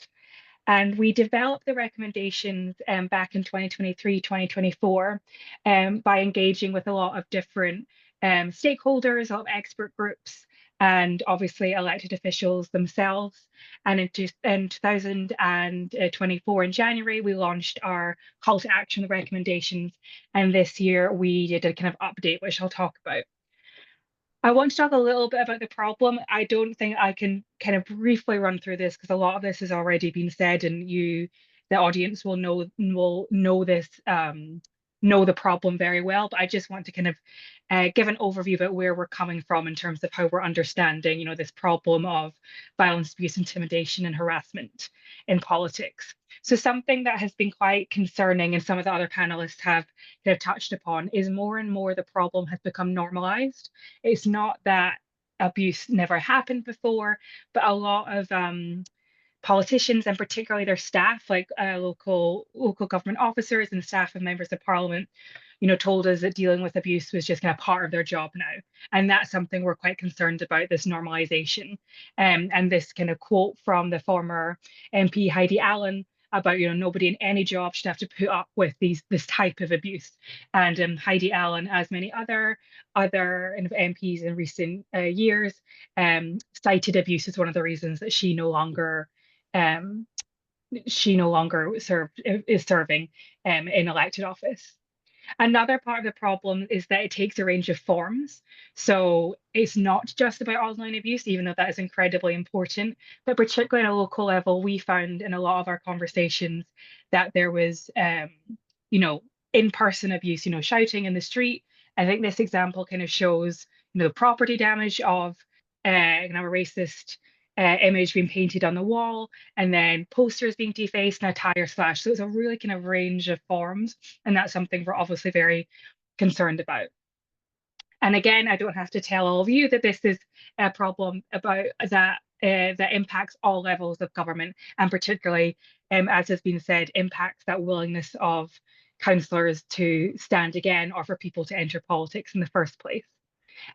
And we developed the recommendations back in 2023, 2024 by engaging with a lot of different stakeholders, a lot of expert groups, and obviously elected officials themselves. And in 2024, in January, we launched our call to action recommendations. And this year we did a kind of update, which I'll talk about. I want to talk a little bit about the problem. I don't think I can kind of briefly run through this because a lot of this has already been said, and the audience will know this know the problem very well, but I just want to kind of give an overview about where we're coming from in terms of how we're understanding, this problem of violence, abuse, intimidation, and harassment in politics. So something that has been quite concerning, and some of the other panelists have kind of touched upon, is more and more the problem has become normalized. It's not that abuse never happened before, but a lot of politicians, and particularly their staff, like local government officers and staff and members of parliament, told us that dealing with abuse was just kind of part of their job now. And that's something we're quite concerned about, this normalization. And this kind of quote from the former MP Heidi Allen about, nobody in any job should have to put up with this type of abuse. And Heidi Allen, as many other MPs in recent years, cited abuse as one of the reasons that she no longer is serving in elected office. Another part of the problem is that it takes a range of forms. So it's not just about online abuse, even though that is incredibly important, but particularly on a local level, we found in a lot of our conversations that there was, in-person abuse, shouting in the street. I think this example kind of shows, the property damage of a racist image being painted on the wall, and then posters being defaced and a tire slash. So it's a really kind of range of forms, and that's something we're obviously very concerned about. And again, I don't have to tell all of you that this is a problem about that impacts all levels of government, and particularly, as has been said, impacts that willingness of councillors to stand again or for people to enter politics in the first place.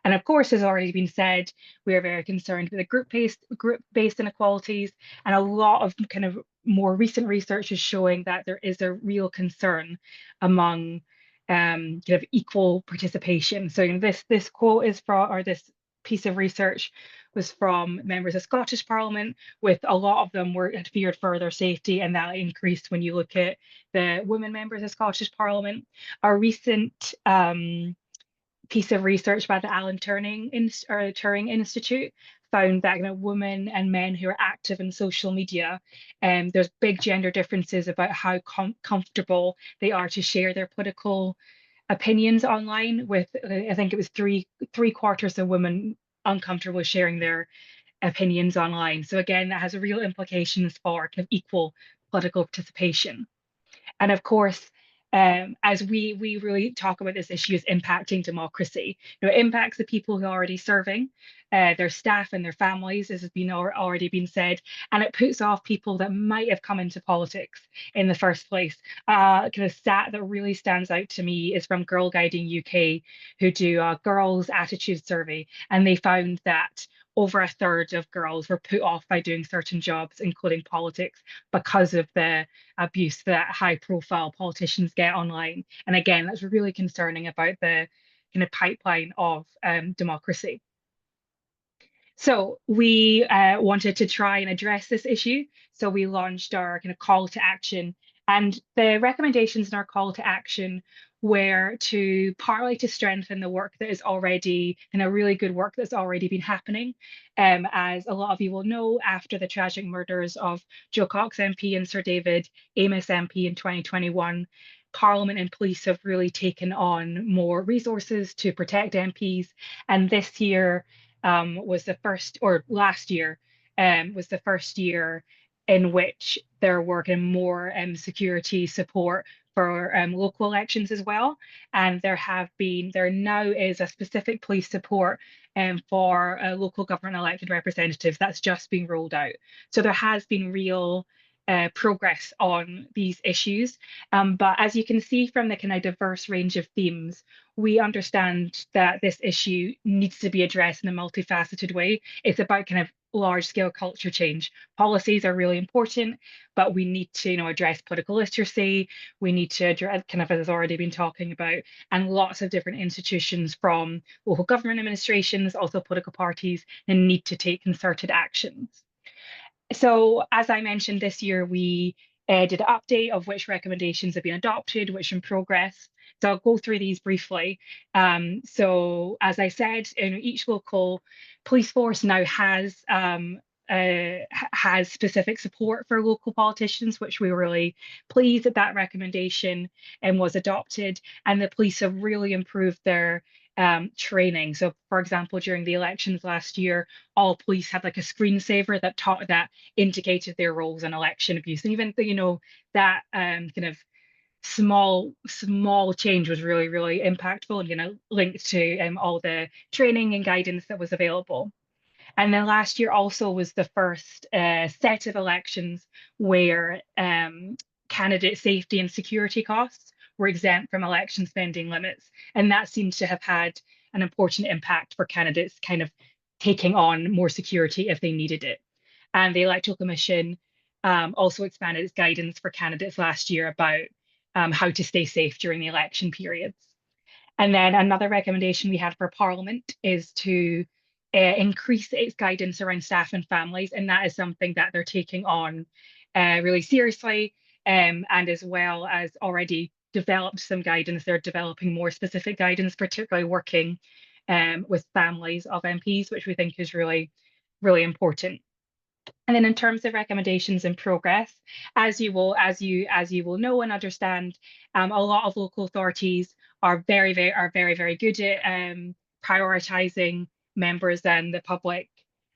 And of course, as already been said, we are very concerned with the group-based inequalities, and a lot of kind of more recent research is showing that there is a real concern among kind of equal participation. So this quote is from, or this piece of research was from members of Scottish Parliament, with a lot of them had feared for their safety, and that increased when you look at the women members of Scottish Parliament. Our recent piece of research by the Alan Turing Institute found that women and men who are active in social media, there's big gender differences about how comfortable they are to share their political opinions online, with I think it was three quarters of women uncomfortable sharing their opinions online. So again, that has real implications for kind of equal political participation. And of course, as we really talk about this issue as impacting democracy, it impacts the people who are already serving, their staff and their families, as has been already been said, and it puts off people that might have come into politics in the first place. Kind of stat that really stands out to me is from Girl Guiding UK, who do a girls' attitude survey, and they found that over a third of girls were put off by doing certain jobs, including politics, because of the abuse that high-profile politicians get online. And again, that's really concerning about the kind of pipeline of democracy. So we wanted to try and address this issue. So we launched our kind of call to action, and the recommendations in our call to action were partly to strengthen the work that is already, really good work that's already been happening. As a lot of you will know, after the tragic murders of Jo Cox MP and Sir David Amess MP in 2021, Parliament and police have really taken on more resources to protect MPs. And this year was the first, or last year was the first year in which there were more security support for local elections as well. And there now is a specific police support for local government elected representatives that's just being rolled out. So there has been real progress on these issues. But as you can see from the kind of diverse range of themes, we understand that this issue needs to be addressed in a multifaceted way. It's about kind of large-scale culture change. Policies are really important, but we need to address political literacy. We need to address, kind of as has already been talking about, and lots of different institutions from local government administrations, also political parties, and need to take concerted actions. So as I mentioned, this year we did an update of which recommendations have been adopted, which in progress. So I'll go through these briefly. So as I said, each local police force now has has specific support for local politicians, which we were really pleased that that recommendation was adopted. And the police have really improved their training. So, for example, during the elections last year, all police had like a screensaver that indicated their roles in election abuse, and even that kind of small change was really impactful and linked to all the training and guidance that was available. And then last year also was the first set of elections where candidate safety and security costs were exempt from election spending limits. And that seems to have had an important impact for candidates kind of taking on more security if they needed it. And the Electoral Commission also expanded its guidance for candidates last year about how to stay safe during the election periods. And then another recommendation we had for Parliament is to increase its guidance around staff and families, and that is something that they're taking on really seriously, and as well as already developed some guidance, they're developing more specific guidance, particularly working with families of MPs, which we think is really important. And then in terms of recommendations in progress, as you will know and understand, a lot of local authorities are very good at prioritizing members and the public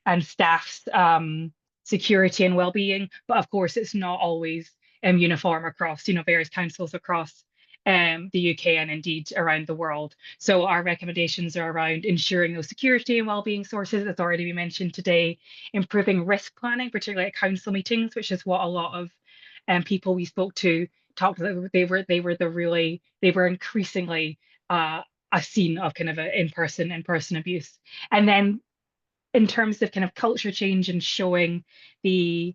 and staff's security and well-being. But of course, it's not always uniform across various councils across the UK and indeed around the world. So our recommendations are around ensuring those security and wellbeing sources, as already been mentioned today, improving risk planning, particularly at council meetings, which is what a lot of people we spoke to talked about. They were increasingly a scene of kind of in-person abuse. And then in terms of kind of culture change and showing the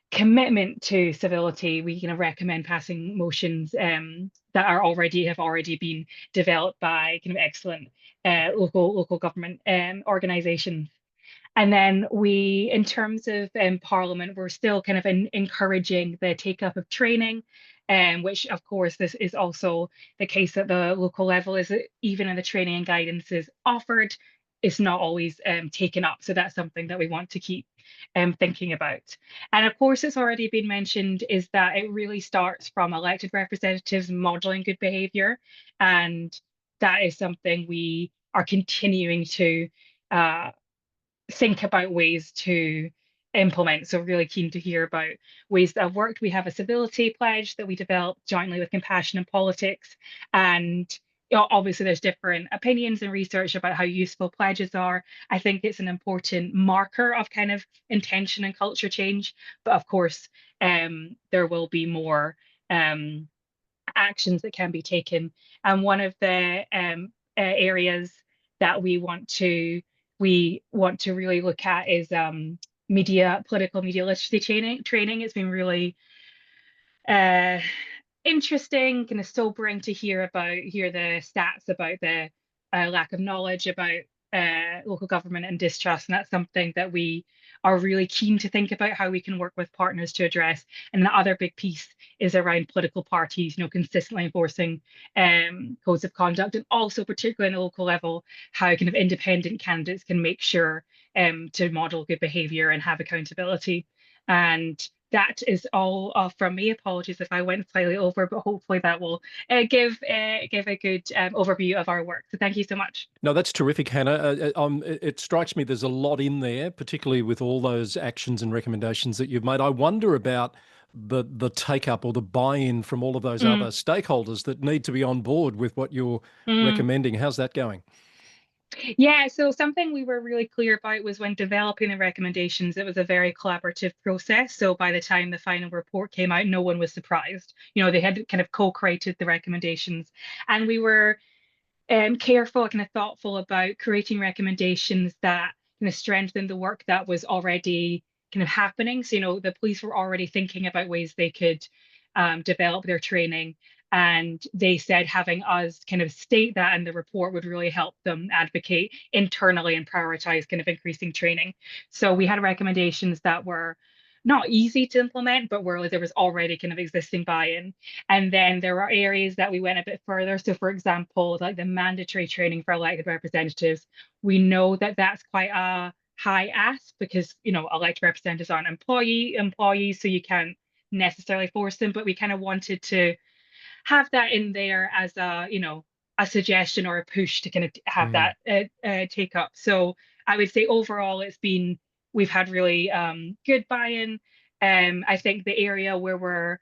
commitment to civility, we recommend passing motions that have already been developed by kind of excellent local government organisations. And then we, in terms of Parliament, we're still kind of encouraging the take up of training, which of course this is also the case at the local level, is that even in the training and guidance is offered, it's not always taken up. So that's something that we want to keep thinking about. And of course, it's already been mentioned, is that it really starts from elected representatives modelling good behaviour. And that is something we are continuing to think about ways to implement. So really keen to hear about ways that have worked. We have a civility pledge that we developed jointly with Compassion in Politics. And obviously there's different opinions and research about how useful pledges are. I think it's an important marker of kind of intention and culture change. But of course, there will be more actions that can be taken. And one of the areas that we want to really look at is political media literacy training. It's been really interesting, kind of sobering to hear the stats about the lack of knowledge about local government and distrust, and that's something that we are really keen to think about how we can work with partners to address. And the other big piece is around political parties, consistently enforcing codes of conduct, and also particularly in the local level, how kind of independent candidates can make sure to model good behaviour and have accountability. And that is all from me. Apologies if I went slightly over, but hopefully that will give a good overview of our work. So thank you so much. No, that's terrific, Hannah. It strikes me there's a lot in there, particularly with all those actions and recommendations that you've made. I wonder about the take-up or the buy-in from all of those other stakeholders that need to be on board with what you're recommending. How's that going? Yeah, so something we were really clear about was when developing the recommendations, it was a very collaborative process. So by the time the final report came out, no one was surprised. They had kind of co-created the recommendations, and we were careful, kind of thoughtful about creating recommendations that kind of strengthened the work that was already kind of happening. So, the police were already thinking about ways they could develop their training. And they said having us kind of state that in the report would really help them advocate internally and prioritize kind of increasing training. So we had recommendations that were not easy to implement, but where there was already kind of existing buy-in. And then there are areas that we went a bit further. So for example, like the mandatory training for elected representatives, we know that that's quite a high ask because, you know, elected representatives aren't employees, so you can't necessarily force them, but we kind of wanted to have that in there as a, you know, a suggestion or a push to kind of have that take up. So I would say overall we've had really good buy-in. I think the area where we're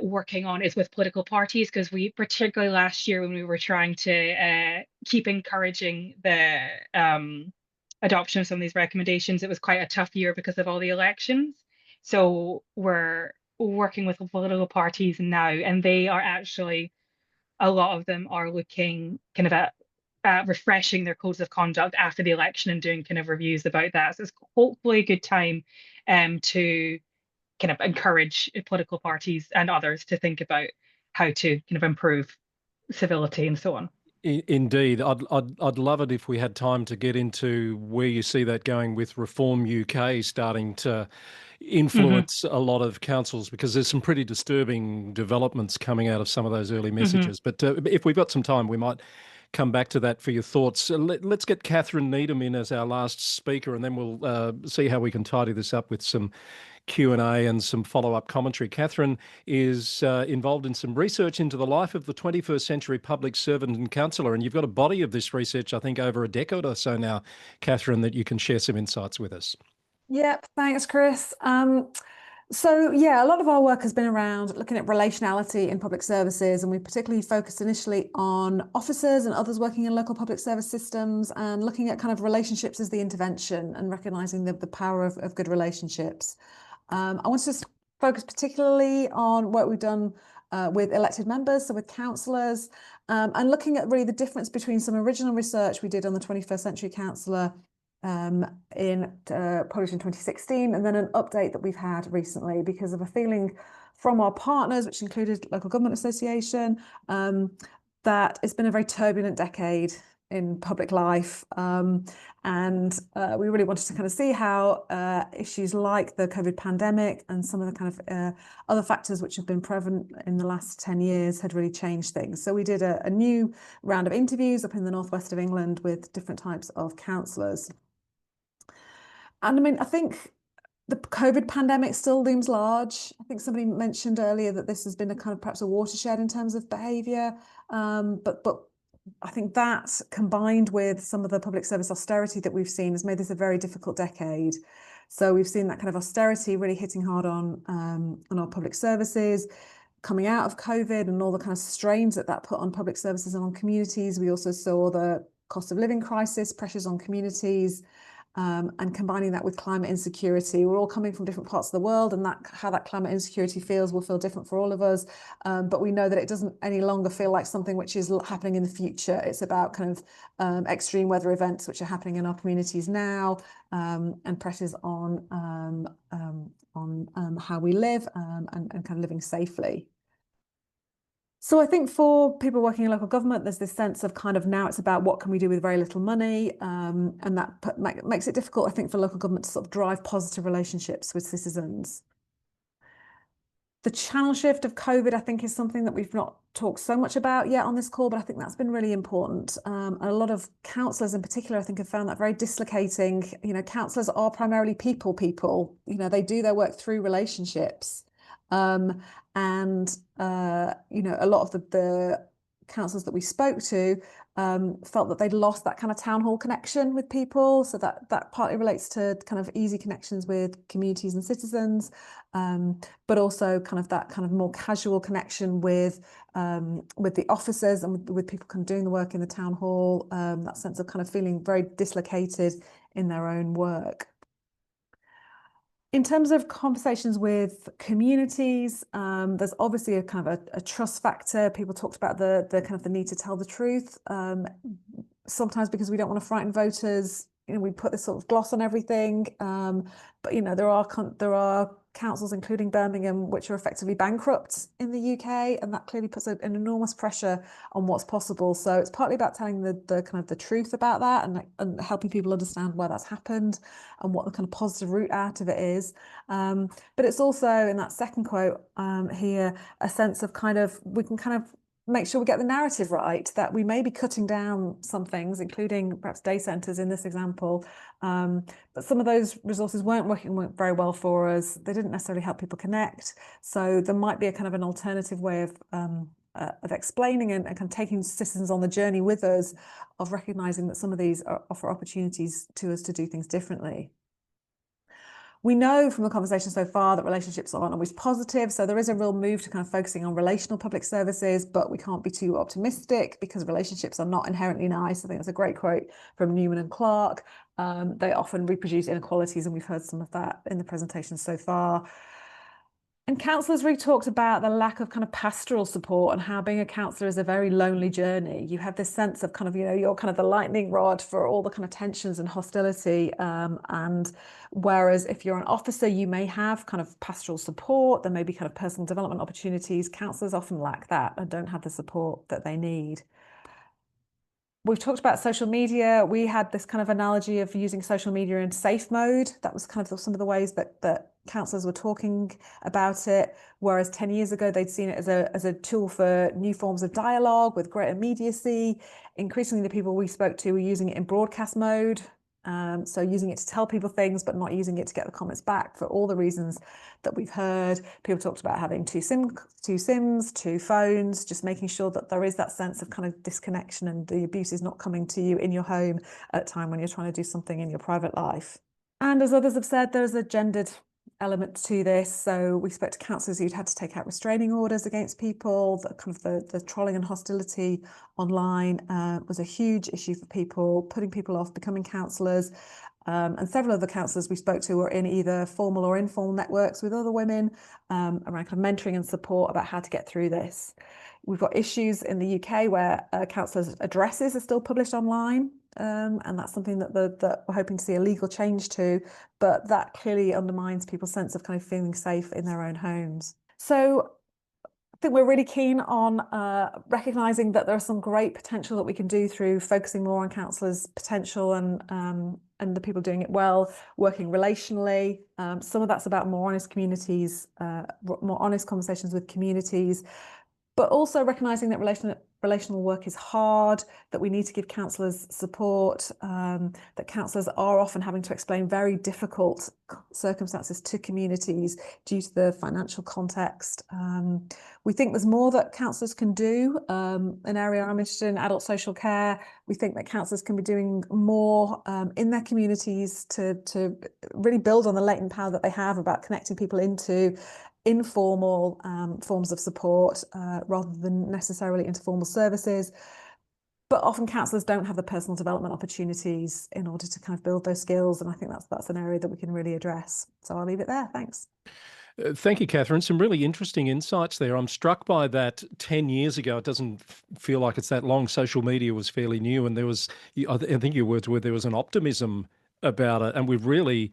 working on is with political parties, because we, particularly last year when we were trying to keep encouraging the adoption of some of these recommendations, it was quite a tough year because of all the elections. So we're working with political parties now, and they are actually, a lot of them are looking kind of at refreshing their codes of conduct after the election and doing kind of reviews about that. So it's hopefully a good time to kind of encourage political parties and others to think about how to kind of improve civility and so on. Indeed, I'd love it if we had time to get into where you see that going with Reform UK starting to influence a lot of councils, because there's some pretty disturbing developments coming out of some of those early messages. But if we've got some time, we might come back to that for your thoughts. Let's get Catherine Needham in as our last speaker, and then we'll see how we can tidy this up with some Q&A and some follow-up commentary. Catherine is involved in some research into the life of the 21st century public servant and councillor, and you've got a body of this research, I think, over a decade or so now, Catherine, that you can share some insights with us. Yep, thanks, Chris. So yeah, a lot of our work has been around looking at relationality in public services, and we particularly focused initially on officers and others working in local public service systems, and looking at kind of relationships as the intervention and recognising the power of good relationships. I want to focus particularly on what we've done with elected members, so with councillors, and looking at really the difference between some original research we did on the 21st century councillor published in 2016, and then an update that we've had recently because of a feeling from our partners, which included Local Government Association, that it's been a very turbulent decade in public life, and we really wanted to kind of see how issues like the COVID pandemic and some of the kind of other factors which have been prevalent in the last 10 years had really changed things. So we did a new round of interviews up in the northwest of England with different types of councillors. And I mean, I think the COVID pandemic still looms large. I think somebody mentioned earlier that this has been a kind of perhaps a watershed in terms of behaviour, but I think that, combined with some of the public service austerity that we've seen, has made this a very difficult decade. So we've seen that kind of austerity really hitting hard on our public services. Coming out of COVID and all the kind of strains that put on public services and on communities, we also saw the cost of living crisis, pressures on communities, and combining that with climate insecurity. We're all coming from different parts of the world, and how that climate insecurity feels will feel different for all of us. But we know that it doesn't any longer feel like something which is happening in the future. It's about kind of extreme weather events which are happening in our communities now, and pressures on how we live and kind of living safely. So I think for people working in local government, there's this sense of kind of now it's about what can we do with very little money, and that makes it difficult, I think, for local government to sort of drive positive relationships with citizens. The channel shift of COVID, I think, is something that we've not talked so much about yet on this call, but I think that's been really important. And a lot of councillors in particular, I think, have found that very dislocating. You know, councillors are primarily people. You know, they do their work through relationships. You know, a lot of the councillors that we spoke to felt that they'd lost that kind of town hall connection with people. So that partly relates to kind of easy connections with communities and citizens, but also kind of that kind of more casual connection with the officers and with people kind of doing the work in the town hall, that sense of kind of feeling very dislocated in their own work. In terms of conversations with communities, there's obviously a kind of a trust factor. People talked about the kind of the need to tell the truth. Sometimes because we don't want to frighten voters, you know, we put this sort of gloss on everything. But you know, there are councils, including Birmingham, which are effectively bankrupt in the UK, and that clearly puts an enormous pressure on what's possible. So it's partly about telling the kind of the truth about that, and helping people understand why that's happened and what the kind of positive route out of it is. But it's also, in that second quote here, a sense of kind of, we can kind of make sure we get the narrative right, that we may be cutting down some things, including perhaps day centres in this example, but some of those resources weren't working very well for us. They didn't necessarily help people connect. So there might be a kind of an alternative way of explaining and kind of taking citizens on the journey with us, of recognising that some of these offer opportunities to us to do things differently. We know from the conversation so far that relationships aren't always positive, so there is a real move to kind of focusing on relational public services, but we can't be too optimistic because relationships are not inherently nice. I think that's a great quote from Newman and Clark. They often reproduce inequalities, and we've heard some of that in the presentation so far. And councillors really talked about the lack of kind of pastoral support, and how being a councillor is a very lonely journey. You have this sense of kind of, you know, you're kind of the lightning rod for all the kind of tensions and hostility. And whereas if you're an officer, you may have kind of pastoral support, there may be kind of personal development opportunities. Councillors often lack that and don't have the support that they need. We've talked about social media. We had this kind of analogy of using social media in safe mode. That was kind of some of the ways that councillors were talking about it, whereas 10 years ago they'd seen it as a tool for new forms of dialogue with great immediacy. Increasingly, the people we spoke to were using it in broadcast mode. So using it to tell people things, but not using it to get the comments back for all the reasons that we've heard. People talked about having two SIMs, two phones, just making sure that there is that sense of kind of disconnection and the abuse is not coming to you in your home at a time when you're trying to do something in your private life. And as others have said, there's a gendered element to this. So we spoke to councillors who'd had to take out restraining orders against people. The trolling and hostility online was a huge issue for people, putting people off becoming councillors. And several other councillors we spoke to were in either formal or informal networks with other women around kind of mentoring and support about how to get through this. We've got issues in the UK where councillors' addresses are still published online. And that's something that we're hoping to see a legal change to, but that clearly undermines people's sense of kind of feeling safe in their own homes. So I think we're really keen on recognising that there are some great potential that we can do through focusing more on councillors' potential and the people doing it well, working relationally. Some of that's about more honest communities, more honest conversations with communities, but also recognising that relational work is hard, that we need to give councillors support, that councillors are often having to explain very difficult circumstances to communities due to the financial context. We think there's more that councillors can do. An area I'm interested in, adult social care. We think that councillors can be doing more in their communities to really build on the latent power that they have about connecting people into informal forms of support rather than necessarily into formal services. But often councillors don't have the personal development opportunities in order to kind of build those skills, and I think that's an area that we can really address. So I'll leave it there. Thanks. Thank you, Catherine. Some really interesting insights there. I'm struck by that 10 years ago, it doesn't feel like it's that long, social media was fairly new, and there was, I think your words were, there was an optimism about it, and we've really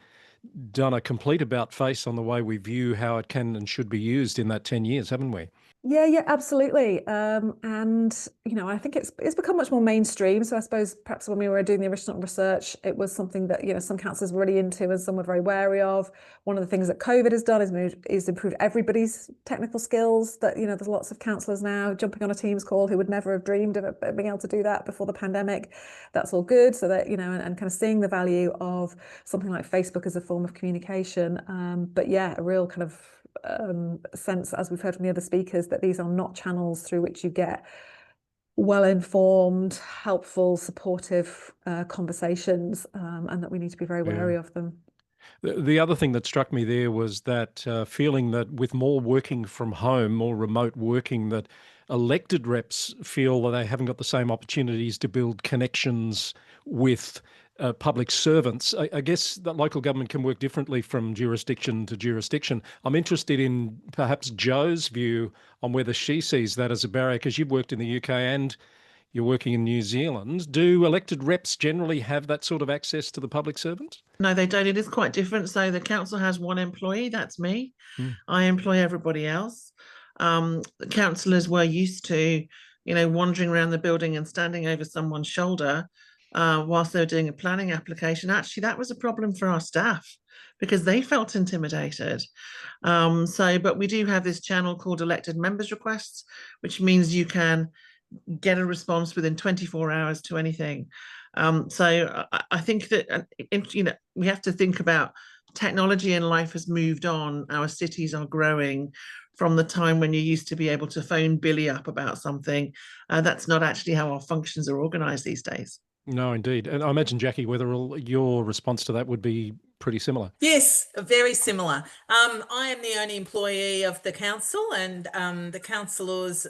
done a complete about face on the way we view how it can and should be used in that 10 years, haven't we? Yeah, absolutely. And, you know, I think it's become much more mainstream. So I suppose perhaps when we were doing the original research, it was something that, you know, some councillors were really into and some were very wary of. One of the things that COVID has done is improve everybody's technical skills. That, you know, there's lots of councillors now jumping on a Teams call who would never have dreamed of being able to do that before the pandemic. That's all good. So that, you know, and kind of seeing the value of something like Facebook as a form of communication. But yeah, a real kind of sense, as we've heard from the other speakers, that these are not channels through which you get well-informed, helpful, supportive conversations, and that we need to be very wary of them. The other thing that struck me there was that feeling that with more working from home, more remote working, that elected reps feel that they haven't got the same opportunities to build connections with public servants. I guess that local government can work differently from jurisdiction to jurisdiction. I'm interested in perhaps Jo's view on whether she sees that as a barrier, because you've worked in the UK and you're working in New Zealand. Do elected reps generally have that sort of access to the public servant? No, they don't. It is quite different. So the council has one employee, that's me. I employ everybody else. The councillors were used to, you know, wandering around the building and standing over someone's shoulder whilst they were doing a planning application. Actually, that was a problem for our staff because they felt intimidated. But we do have this channel called elected members requests, which means you can get a response within 24 hours to anything. I think that, we have to think about technology and life has moved on. Our cities are growing from the time when you used to be able to phone Billy up about something. That's not actually how our functions are organised these days. No, indeed. And I imagine, Jacqui, Weatherill, your response to that would be pretty similar. Yes, very similar. I am the only employee of the council, and the councillors,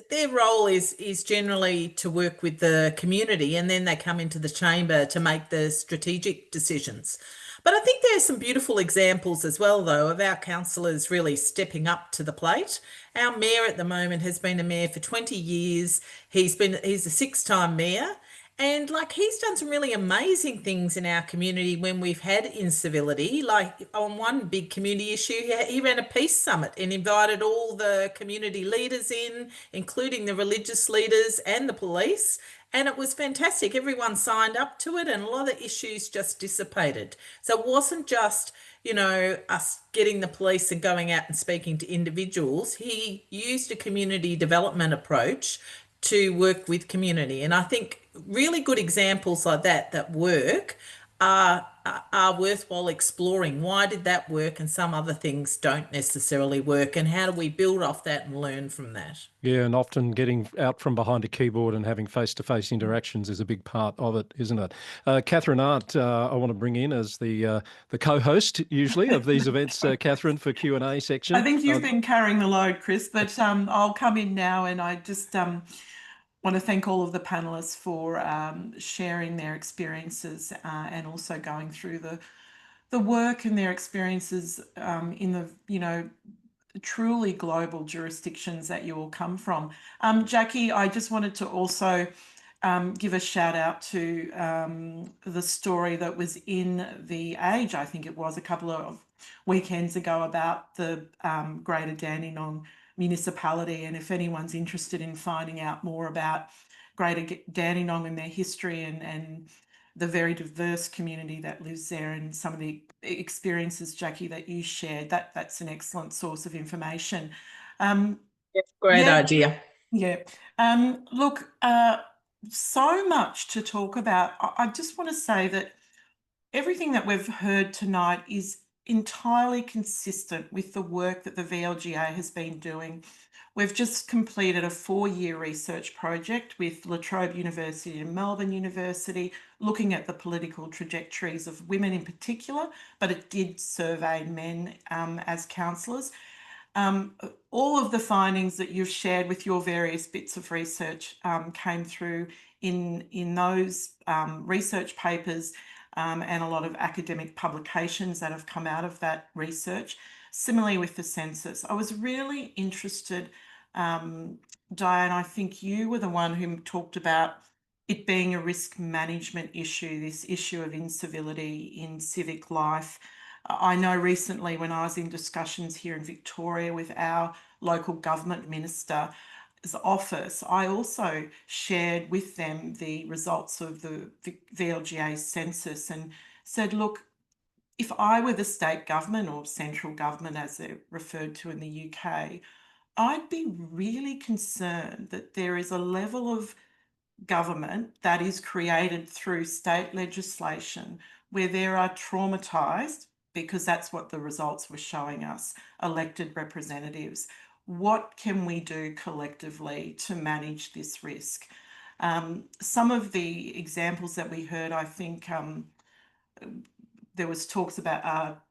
their role is generally to work with the community, and then they come into the chamber to make the strategic decisions. But I think there's some beautiful examples as well, though, of our councillors really stepping up to the plate. Our mayor at the moment has been a mayor for 20 years. He's a 6-time mayor. And he's done some really amazing things in our community when we've had incivility. Like on one big community issue, he ran a peace summit and invited all the community leaders in, including the religious leaders and the police. And it was fantastic. Everyone signed up to it and a lot of the issues just dissipated. So it wasn't just, us getting the police and going out and speaking to individuals. He used a community development approach to work with community. And I think really good examples like that work are worthwhile exploring. Why did that work and some other things don't necessarily work? And how do we build off that and learn from that? Yeah, and often getting out from behind a keyboard and having face-to-face interactions is a big part of it, isn't it? Catherine Arndt, I want to bring in as the co-host, usually, of these events, Catherine, for Q&A section. I think you've been carrying the load, Chris, but I'll come in now, and I just want to thank all of the panellists for sharing their experiences and also going through the work and their experiences in the, truly global jurisdictions that you all come from. Jacqui, I just wanted to also give a shout out to the story that was in The Age, I think it was a couple of weekends ago, about the Greater Dandenong municipality. And if anyone's interested in finding out more about Greater Dandenong and their history and the very diverse community that lives there and some of the experiences, Jacqui, that you shared, that's an excellent source of information. Great idea. Yeah. Look, so much to talk about. I just want to say that everything that we've heard tonight is entirely consistent with the work that the VLGA has been doing. We've just completed a 4-year research project with La Trobe University and Melbourne University, looking at the political trajectories of women in particular, but it did survey men as councillors. All of the findings that you've shared with your various bits of research came through in those research papers and a lot of academic publications that have come out of that research. Similarly with the census, I was really interested, Diane, I think you were the one who talked about it being a risk management issue, this issue of incivility in civic life. I know recently when I was in discussions here in Victoria with our local government minister's office, I also shared with them the results of the VLGA census and said, look, if I were the state government or central government, as they're referred to in the UK, I'd be really concerned that there is a level of government that is created through state legislation where there are traumatised, because that's what the results were showing us, elected representatives. What can we do collectively to manage this risk? Some of the examples that we heard, I think there was talks about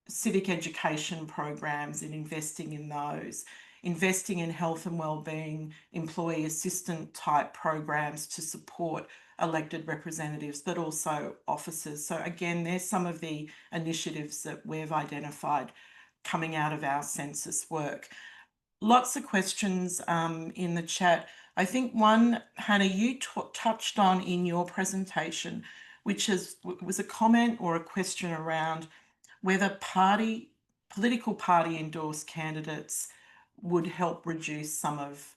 civic education programs and investing in those, investing in health and wellbeing, employee assistant type programs to support elected representatives, but also officers. So again, there's some of the initiatives that we've identified coming out of our census work. Lots of questions in the chat. I think one, Hannah, you touched on in your presentation, which was a comment or a question around whether political party endorsed candidates would help reduce some of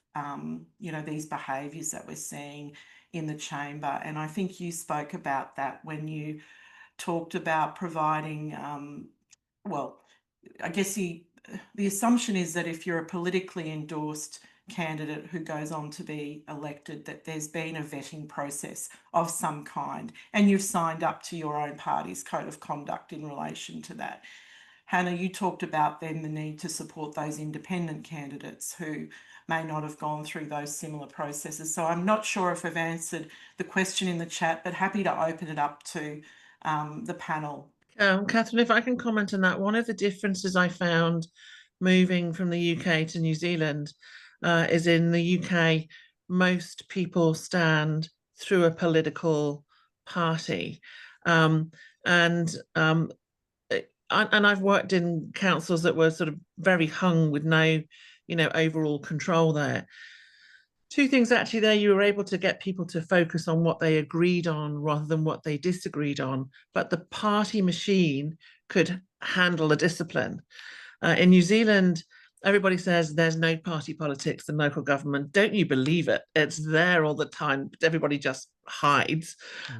these behaviours that we're seeing in the chamber. And I think you spoke about that when you talked about providing, well, I guess the assumption is that if you're a politically endorsed candidate who goes on to be elected, that there's been a vetting process of some kind, and you've signed up to your own party's code of conduct in relation to that. Hannah, you talked about then the need to support those independent candidates who may not have gone through those similar processes. So I'm not sure if I've answered the question in the chat, but happy to open it up to the panel. Catherine, if I can comment on that, one of the differences I found moving from the UK to New Zealand is in the UK, most people stand through a political party. And I've worked in councils that were sort of very hung with no, overall control there. Two things actually there, you were able to get people to focus on what they agreed on rather than what they disagreed on, but the party machine could handle the discipline. In New Zealand, everybody says there's no party politics in local government. Don't you believe it? It's there all the time. Everybody just hides.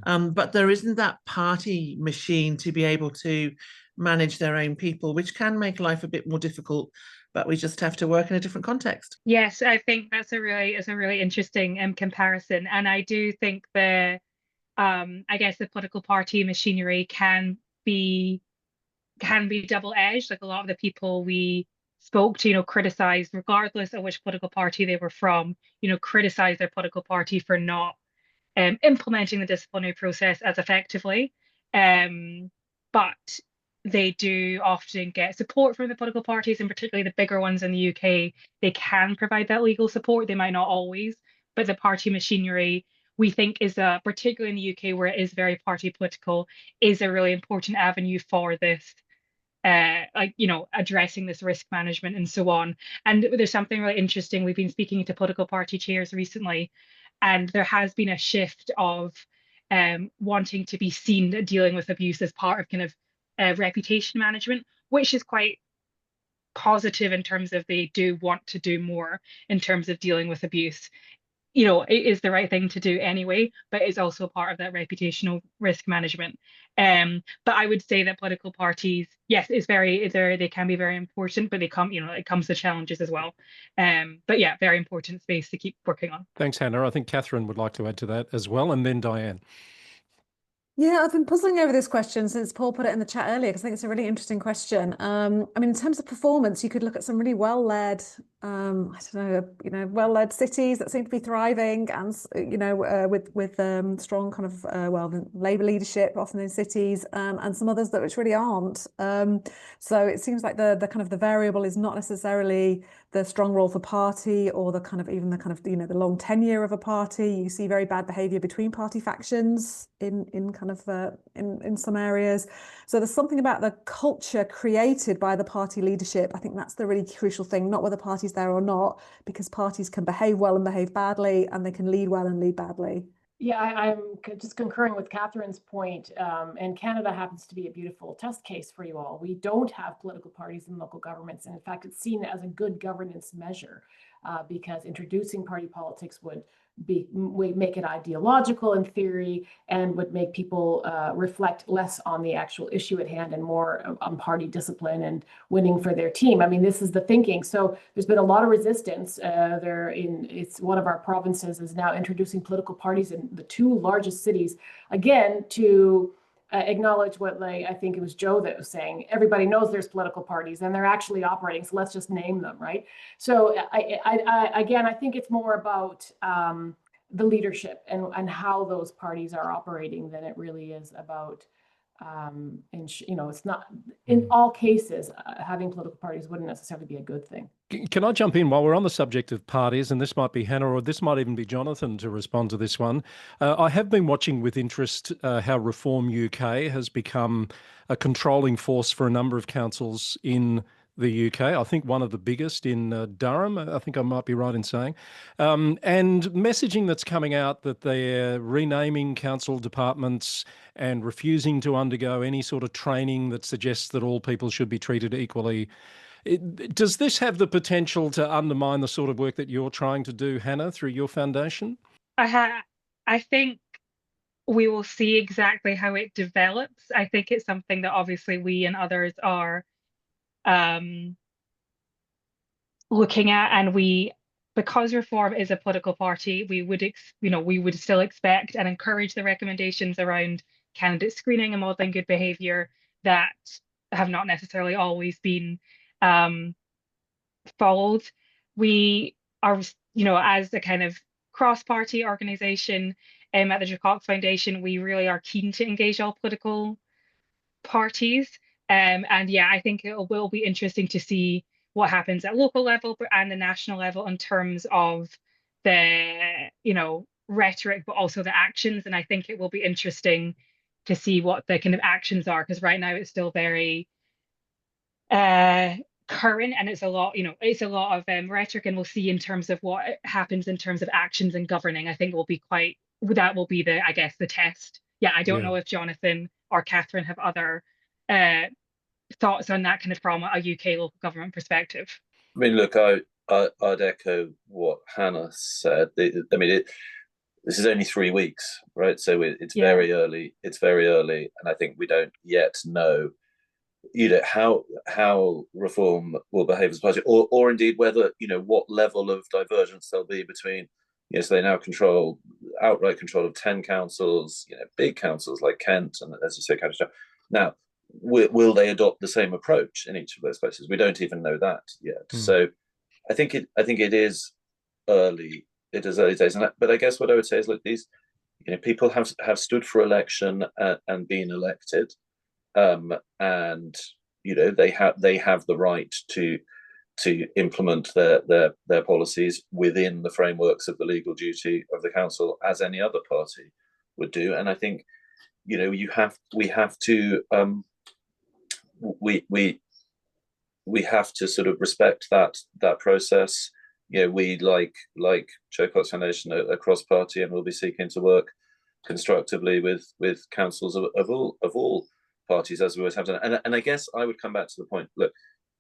But there isn't that party machine to be able to manage their own people, which can make life a bit more difficult, but we just have to work in a different context. Yes, I think that's a really interesting comparison. And I do think the I guess the political party machinery can be double-edged. Like a lot of the people we spoke to, criticized, regardless of which political party they were from, criticized their political party for not implementing the disciplinary process as effectively. But they do often get support from the political parties, and particularly the bigger ones in the UK. They can provide that legal support. They might not always, but the party machinery, we think, is particularly in the UK where it is very party political, is a really important avenue for this, addressing this risk management and so on. And there's something really interesting. We've been speaking to political party chairs recently, and there has been a shift of wanting to be seen dealing with abuse as part of kind of reputation management, which is quite positive in terms of they do want to do more in terms of dealing with abuse. It is the right thing to do anyway, but it's also part of that reputational risk management. But I would say that political parties, yes, they can be very important, but it comes with challenges as well. But yeah, very important space to keep working on. Thanks, Hannah. I think Catherine would like to add to that as well, and then Diane. Yeah, I've been puzzling over this question since Paul put it in the chat earlier, because I think it's a really interesting question. I mean, in terms of performance, you could look at some really well-led, well-led cities that seem to be thriving, and with strong kind of Labour leadership, often in cities, and some others which really aren't. So it seems like the kind of the variable is not necessarily the strong role for party, or the long tenure of a party. You see very bad behaviour between party factions in some areas. So there's something about the culture created by the party leadership. I think that's the really crucial thing, not whether party's there or not, because parties can behave well and behave badly, and they can lead well and lead badly. Yeah, I'm just concurring with Catherine's point, and Canada happens to be a beautiful test case for you all. We don't have political parties in local governments, and in fact, it's seen as a good governance measure because introducing party politics would make it ideological in theory, and would make people reflect less on the actual issue at hand and more on party discipline and winning for their team. I mean, this is the thinking. So there's been a lot of resistance it's one of our provinces is now introducing political parties in the two largest cities, again, to acknowledge what I think it was Joe that was saying, everybody knows there's political parties and they're actually operating, so let's just name them, right? So I think it's more about the leadership and how those parties are operating than it really is about, it's not, in all cases, having political parties wouldn't necessarily be a good thing. Can I jump in while we're on the subject of parties, and this might be Hannah, or this might even be Jonathan to respond to this one. I have been watching with interest how Reform UK has become a controlling force for a number of councils in the UK. I think one of the biggest in Durham, I think I might be right in saying. And messaging that's coming out that they're renaming council departments and refusing to undergo any sort of training that suggests that all people should be treated equally. Does this have the potential to undermine the sort of work that you're trying to do, Hannah, through your foundation? I think we will see exactly how it develops. I think it's something that obviously we and others are looking at, and because Reform is a political party, we would still expect and encourage the recommendations around candidate screening and modelling good behaviour that have not necessarily always been followed. We are, as a kind of cross-party organisation at the Jacqui Foundation, we really are keen to engage all political parties. And yeah, I think it will be interesting to see what happens at local level and the national level in terms of the, rhetoric, but also the actions. And I think it will be interesting to see what the kind of actions are, because right now it's still very current, and it's a lot of rhetoric, and we'll see in terms of what happens in terms of actions and governing. I think that will be the test. Yeah, I don't know if Jonathan or Catherine have other thoughts on that kind of from a UK local government perspective. I mean, look, I'd echo what Hannah said. This is only 3 weeks, right? So it's very early. It's very early, and I think we don't yet know, how Reform will behave as a party, or indeed whether, what level of divergence there'll be between, so they now outright control of 10 councils, big councils like Kent, and as you say, Canada. Now, will they adopt the same approach in each of those places? We don't even know that yet. So I think it is early. It is early days, but I guess what I would say is, look, these people have stood for election and been elected, and they have the right to implement their policies within the frameworks of the legal duty of the council, as any other party would do. And I think we have to sort of respect that process. We like Jacqui Foundation, a cross party, and we'll be seeking to work constructively with councils of all parties, as we always have done. And I guess I would come back to the point, look,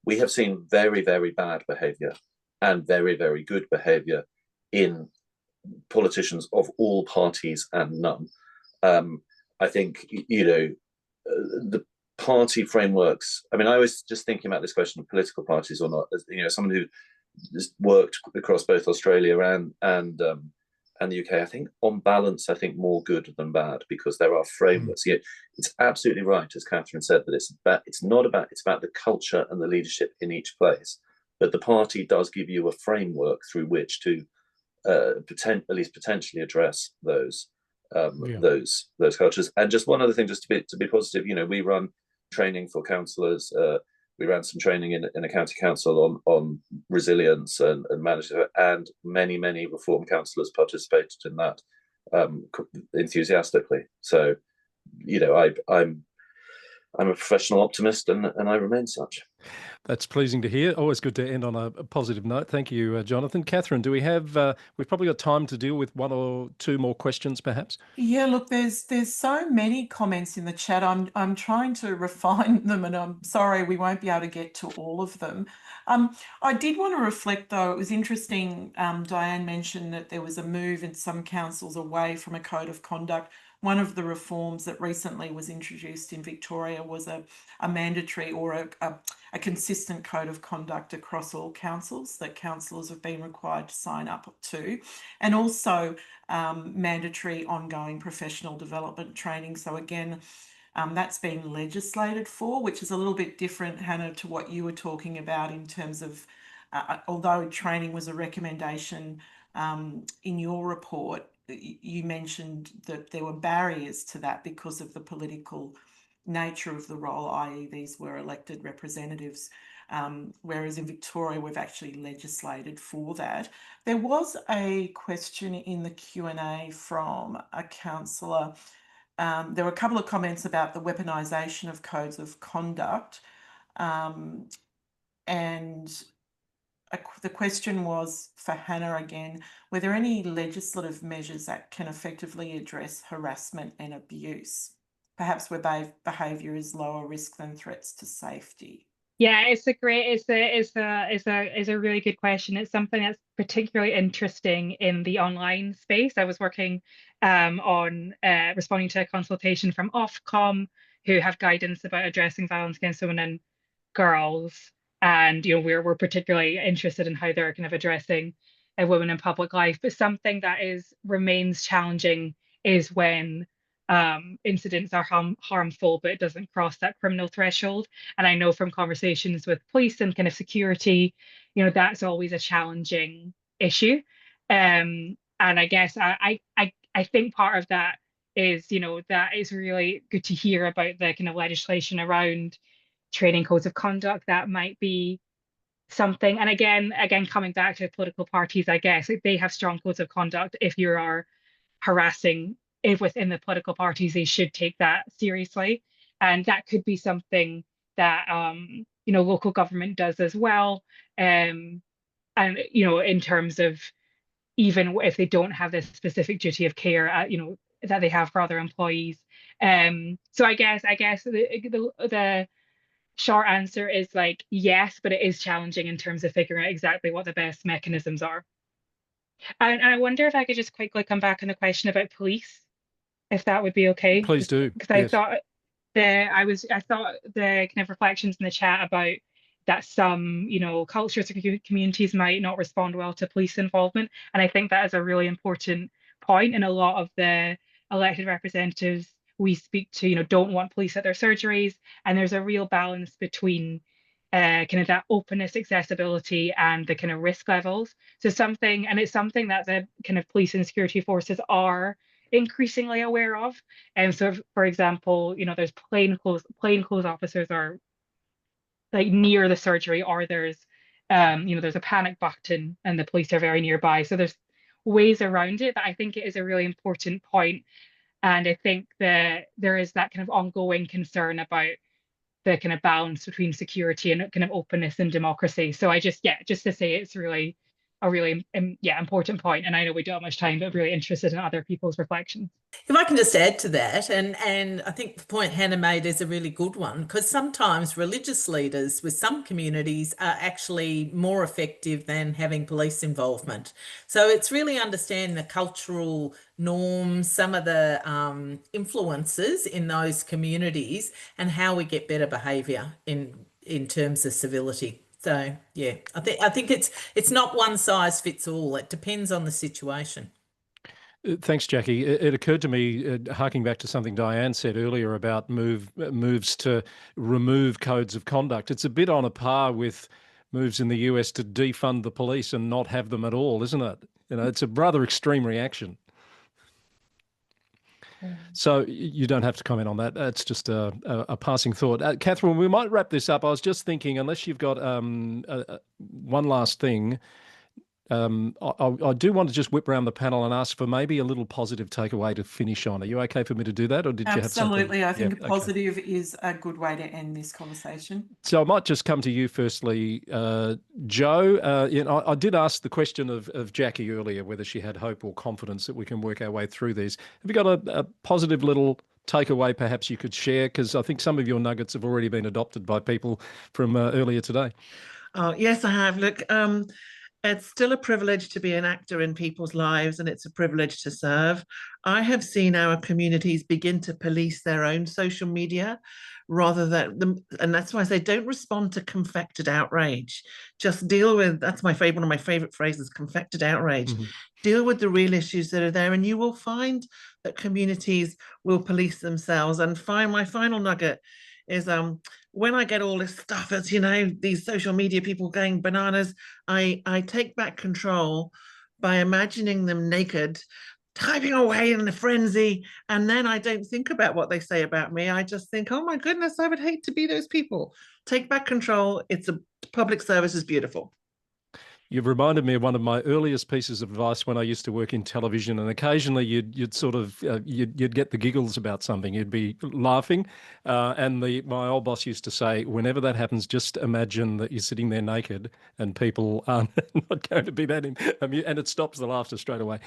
we have seen very, very bad behaviour and very, very good behaviour in politicians of all parties and none. I think, the party frameworks, I was just thinking about this question of political parties or not, as someone who has worked across both Australia and the UK. I think on balance, more good than bad, because there are frameworks. It's absolutely right, as Catherine said, that it's about the culture and the leadership in each place. But the party does give you a framework through which to at least potentially address those cultures. And just one other thing, just to be positive, we run training for councillors. We ran some training in a county council on resilience and management, and many Reform councillors participated in that enthusiastically. So, I'm a professional optimist, and I remain such. That's pleasing to hear. Always good to end on a positive note. Thank you, Jonathan. Catherine, do we have? We've probably got time to deal with one or two more questions, perhaps. Yeah, look, there's so many comments in the chat. I'm trying to refine them, and I'm sorry we won't be able to get to all of them. I did want to reflect, though. It was interesting. Diane mentioned that there was a move in some councils away from a code of conduct. One of the reforms that recently was introduced in Victoria was a mandatory or a consistent code of conduct across all councils that councillors have been required to sign up to, and also mandatory ongoing professional development training. So again, that's been legislated for, which is a little bit different, Hannah, to what you were talking about in terms of, although training was a recommendation in your report, you mentioned that there were barriers to that because of the political nature of the role, i.e. these were elected representatives, whereas in Victoria we've actually legislated for that. There was a question in the Q&A from a councillor. There were a couple of comments about the weaponisation of codes of conduct, and the question was for Hannah again: were there any legislative measures that can effectively address harassment and abuse, perhaps where behaviour is lower risk than threats to safety? Yeah, it's a really good question. It's something that's particularly interesting in the online space. I was working on responding to a consultation from Ofcom, who have guidance about addressing violence against women and girls, and we're particularly interested in how they're kind of addressing women in public life. But something that remains challenging is when incidents are harmful, but it doesn't cross that criminal threshold. And I know from conversations with police and kind of security, that's always a challenging issue. And I guess I think part of that is, that is really good to hear about the kind of legislation around training codes of conduct. That might be something. And again, coming back to political parties, I guess they have strong codes of conduct. If you are harassing within the political parties, they should take that seriously. And that could be something that local government does as well. And in terms of, even if they don't have this specific duty of care, that they have for other employees. So I guess the short answer is like yes, but it is challenging in terms of figuring out exactly what the best mechanisms are. And I wonder if I could just quickly come back on the question about police, if that would be okay. Please do. Because I thought the kind of reflections in the chat about that some, cultures or communities might not respond well to police involvement. And I think that is a really important point. And a lot of the elected representatives we speak to, don't want police at their surgeries. And there's a real balance between kind of that openness, accessibility, and the kind of risk levels. So it's something that the kind of police and security forces are increasingly aware of. And so, for example, there's plainclothes officers are like near the surgery, or there's there's a panic button and the police are very nearby. So there's ways around it, but I think it is a really important point. And I think that there is that kind of ongoing concern about the kind of balance between security and kind of openness and democracy. So just to say it's really a really important point. And I know we don't have much time, but really interested in other people's reflections. If I can just add to that, and I think the point Hannah made is a really good one, because sometimes religious leaders with some communities are actually more effective than having police involvement. So it's really understanding the cultural norms, some of the influences in those communities, and how we get better behaviour in terms of civility. So yeah, I think it's not one size fits all. It depends on the situation. Thanks, Jacqui. It occurred to me, harking back to something Diane said earlier about moves to remove codes of conduct. It's a bit on a par with moves in the US to defund the police and not have them at all, isn't it? It's a rather extreme reaction. So you don't have to comment on that. It's just a passing thought. Catherine, we might wrap this up. I was just thinking, unless you've got one last thing, I do want to just whip around the panel and ask for maybe a little positive takeaway to finish on. Are you okay for me to do that, or did you have something? Absolutely. I think a positive is a good way to end this conversation. So I might just come to you firstly, Jo. I did ask the question of Jacqui earlier, whether she had hope or confidence that we can work our way through these. Have you got a positive little takeaway perhaps you could share? Because I think some of your nuggets have already been adopted by people from earlier today. Oh, yes, I have. Look, it's still a privilege to be an actor in people's lives, and it's a privilege to serve. I have seen our communities begin to police their own social media rather than and that's why I say don't respond to confected outrage. Just deal with, that's one of my favorite phrases, confected outrage. Mm-hmm. Deal with the real issues that are there, and you will find that communities will police themselves. And my final nugget is when I get all this stuff, as these social media people going bananas, I take back control by imagining them naked, typing away in a frenzy, and then I don't think about what they say about me. I just think, oh my goodness, I would hate to be those people. Take back control. It's a public service is beautiful. You've reminded me of one of my earliest pieces of advice when I used to work in television, and occasionally you'd sort of you'd get the giggles about something. You'd be laughing, and my old boss used to say, whenever that happens, just imagine that you're sitting there naked and people are not going to be that amused, and it stops the laughter straight away.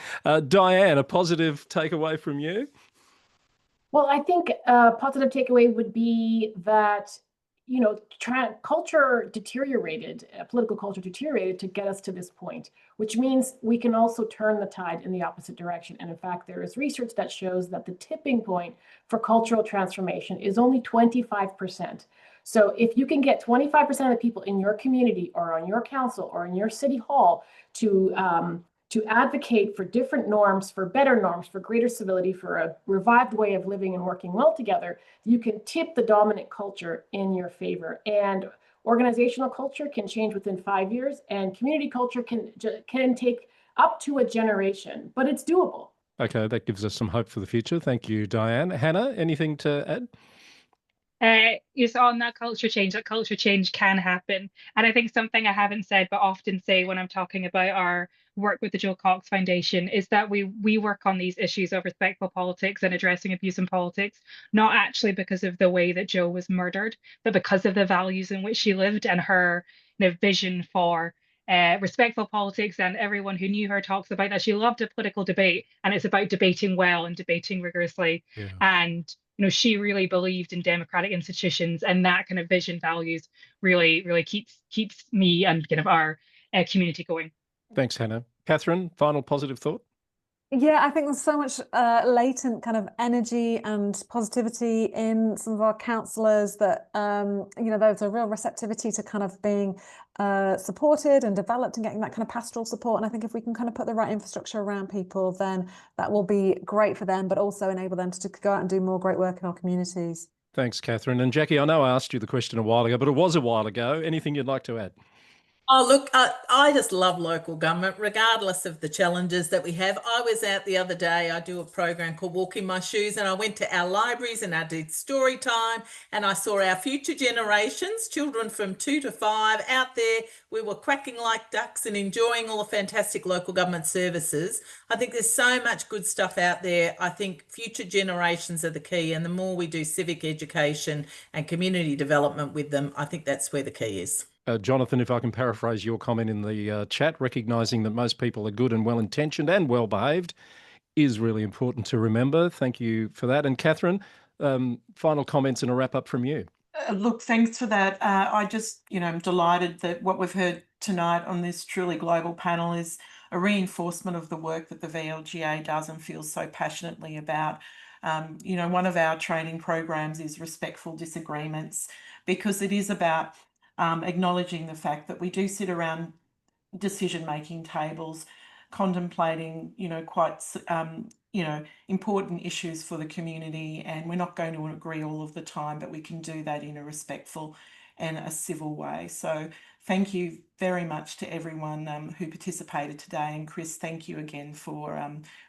Diane, a positive takeaway from you? Well, I think a positive takeaway would be that you know, culture deteriorated, political culture deteriorated to get us to this point, which means we can also turn the tide in the opposite direction. And in fact, there is research that shows that the tipping point for cultural transformation is only 25%. So if you can get 25% of the people in your community or on your council or in your city hall to advocate for different norms, for better norms, for greater civility, for a revived way of living and working well together, you can tip the dominant culture in your favor. And organizational culture can change within 5 years, and community culture can take up to a generation, but it's doable. Okay, that gives us some hope for the future. Thank you, Diane. Hannah, anything to add? Yes, on that culture change can happen. And I think something I haven't said but often say when I'm talking about our work with the Joe Cox Foundation is that we work on these issues of respectful politics and addressing abuse in politics, not actually because of the way that Joe was murdered, but because of the values in which she lived and her vision for respectful politics. And everyone who knew her talks about that. She loved a political debate, and it's about debating well and debating rigorously. Yeah. And she really believed in democratic institutions, and that kind of vision values really keeps me and kind of our community going. Thanks, Hannah. Catherine, final positive thought? Yeah, I think there's so much latent kind of energy and positivity in some of our councillors that, there's a real receptivity to kind of being supported and developed and getting that kind of pastoral support. And I think if we can kind of put the right infrastructure around people, then that will be great for them, but also enable them to go out and do more great work in our communities. Thanks, Catherine. And Jacqui, I know I asked you the question a while ago, but it was a while ago. Anything you'd like to add? Oh, look, I just love local government, regardless of the challenges that we have. I was out the other day, I do a program called Walk in My Shoes, and I went to our libraries and I did story time, and I saw our future generations, children from 2 to 5 out there. We were quacking like ducks and enjoying all the fantastic local government services. I think there's so much good stuff out there. I think future generations are the key, and the more we do civic education and community development with them, I think that's where the key is. Jonathan, if I can paraphrase your comment in the chat, recognising that most people are good and well-intentioned and well-behaved is really important to remember. Thank you for that. And Catherine, final comments and a wrap-up from you. Look, thanks for that. I just, I'm delighted that what we've heard tonight on this truly global panel is a reinforcement of the work that the VLGA does and feels so passionately about. One of our training programs is respectful disagreements, because it is about acknowledging the fact that we do sit around decision-making tables, contemplating, quite, important issues for the community, and we're not going to agree all of the time, but we can do that in a respectful and a civil way. So thank you very much to everyone who participated today. And Chris, thank you again for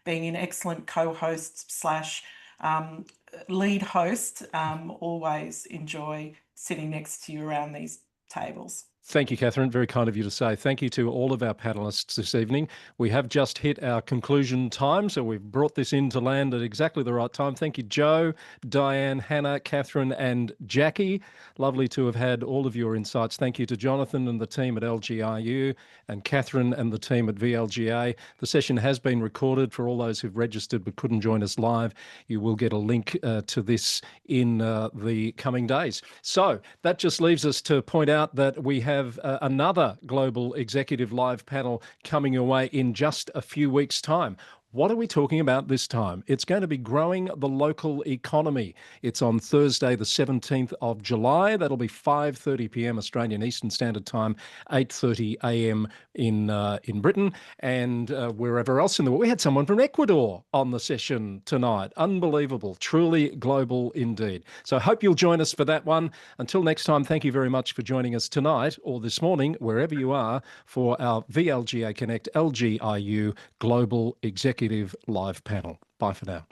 being an excellent co-host / lead host. Always enjoy sitting next to you around these tables. Thank you, Catherine. Very kind of you to say. Thank you to all of our panellists this evening. We have just hit our conclusion time, so we've brought this in to land at exactly the right time. Thank you, Joe, Diane, Hannah, Catherine and Jacqui. Lovely to have had all of your insights. Thank you to Jonathan and the team at LGiU and Catherine and the team at VLGA. The session has been recorded for all those who've registered but couldn't join us live. You will get a link to this in the coming days. So that just leaves us to point out that we have another Global Executive Live panel coming your way in just a few weeks' time. What are we talking about this time? It's going to be growing the local economy. It's on Thursday, the 17th of July. That'll be 5:30 p.m. Australian Eastern Standard Time, 8:30 a.m. in Britain, and wherever else in the world. We had someone from Ecuador on the session tonight. Unbelievable. Truly global indeed. So I hope you'll join us for that one. Until next time, thank you very much for joining us tonight or this morning, wherever you are, for our VLGA Connect LGiU Global Executive Live panel. Bye for now.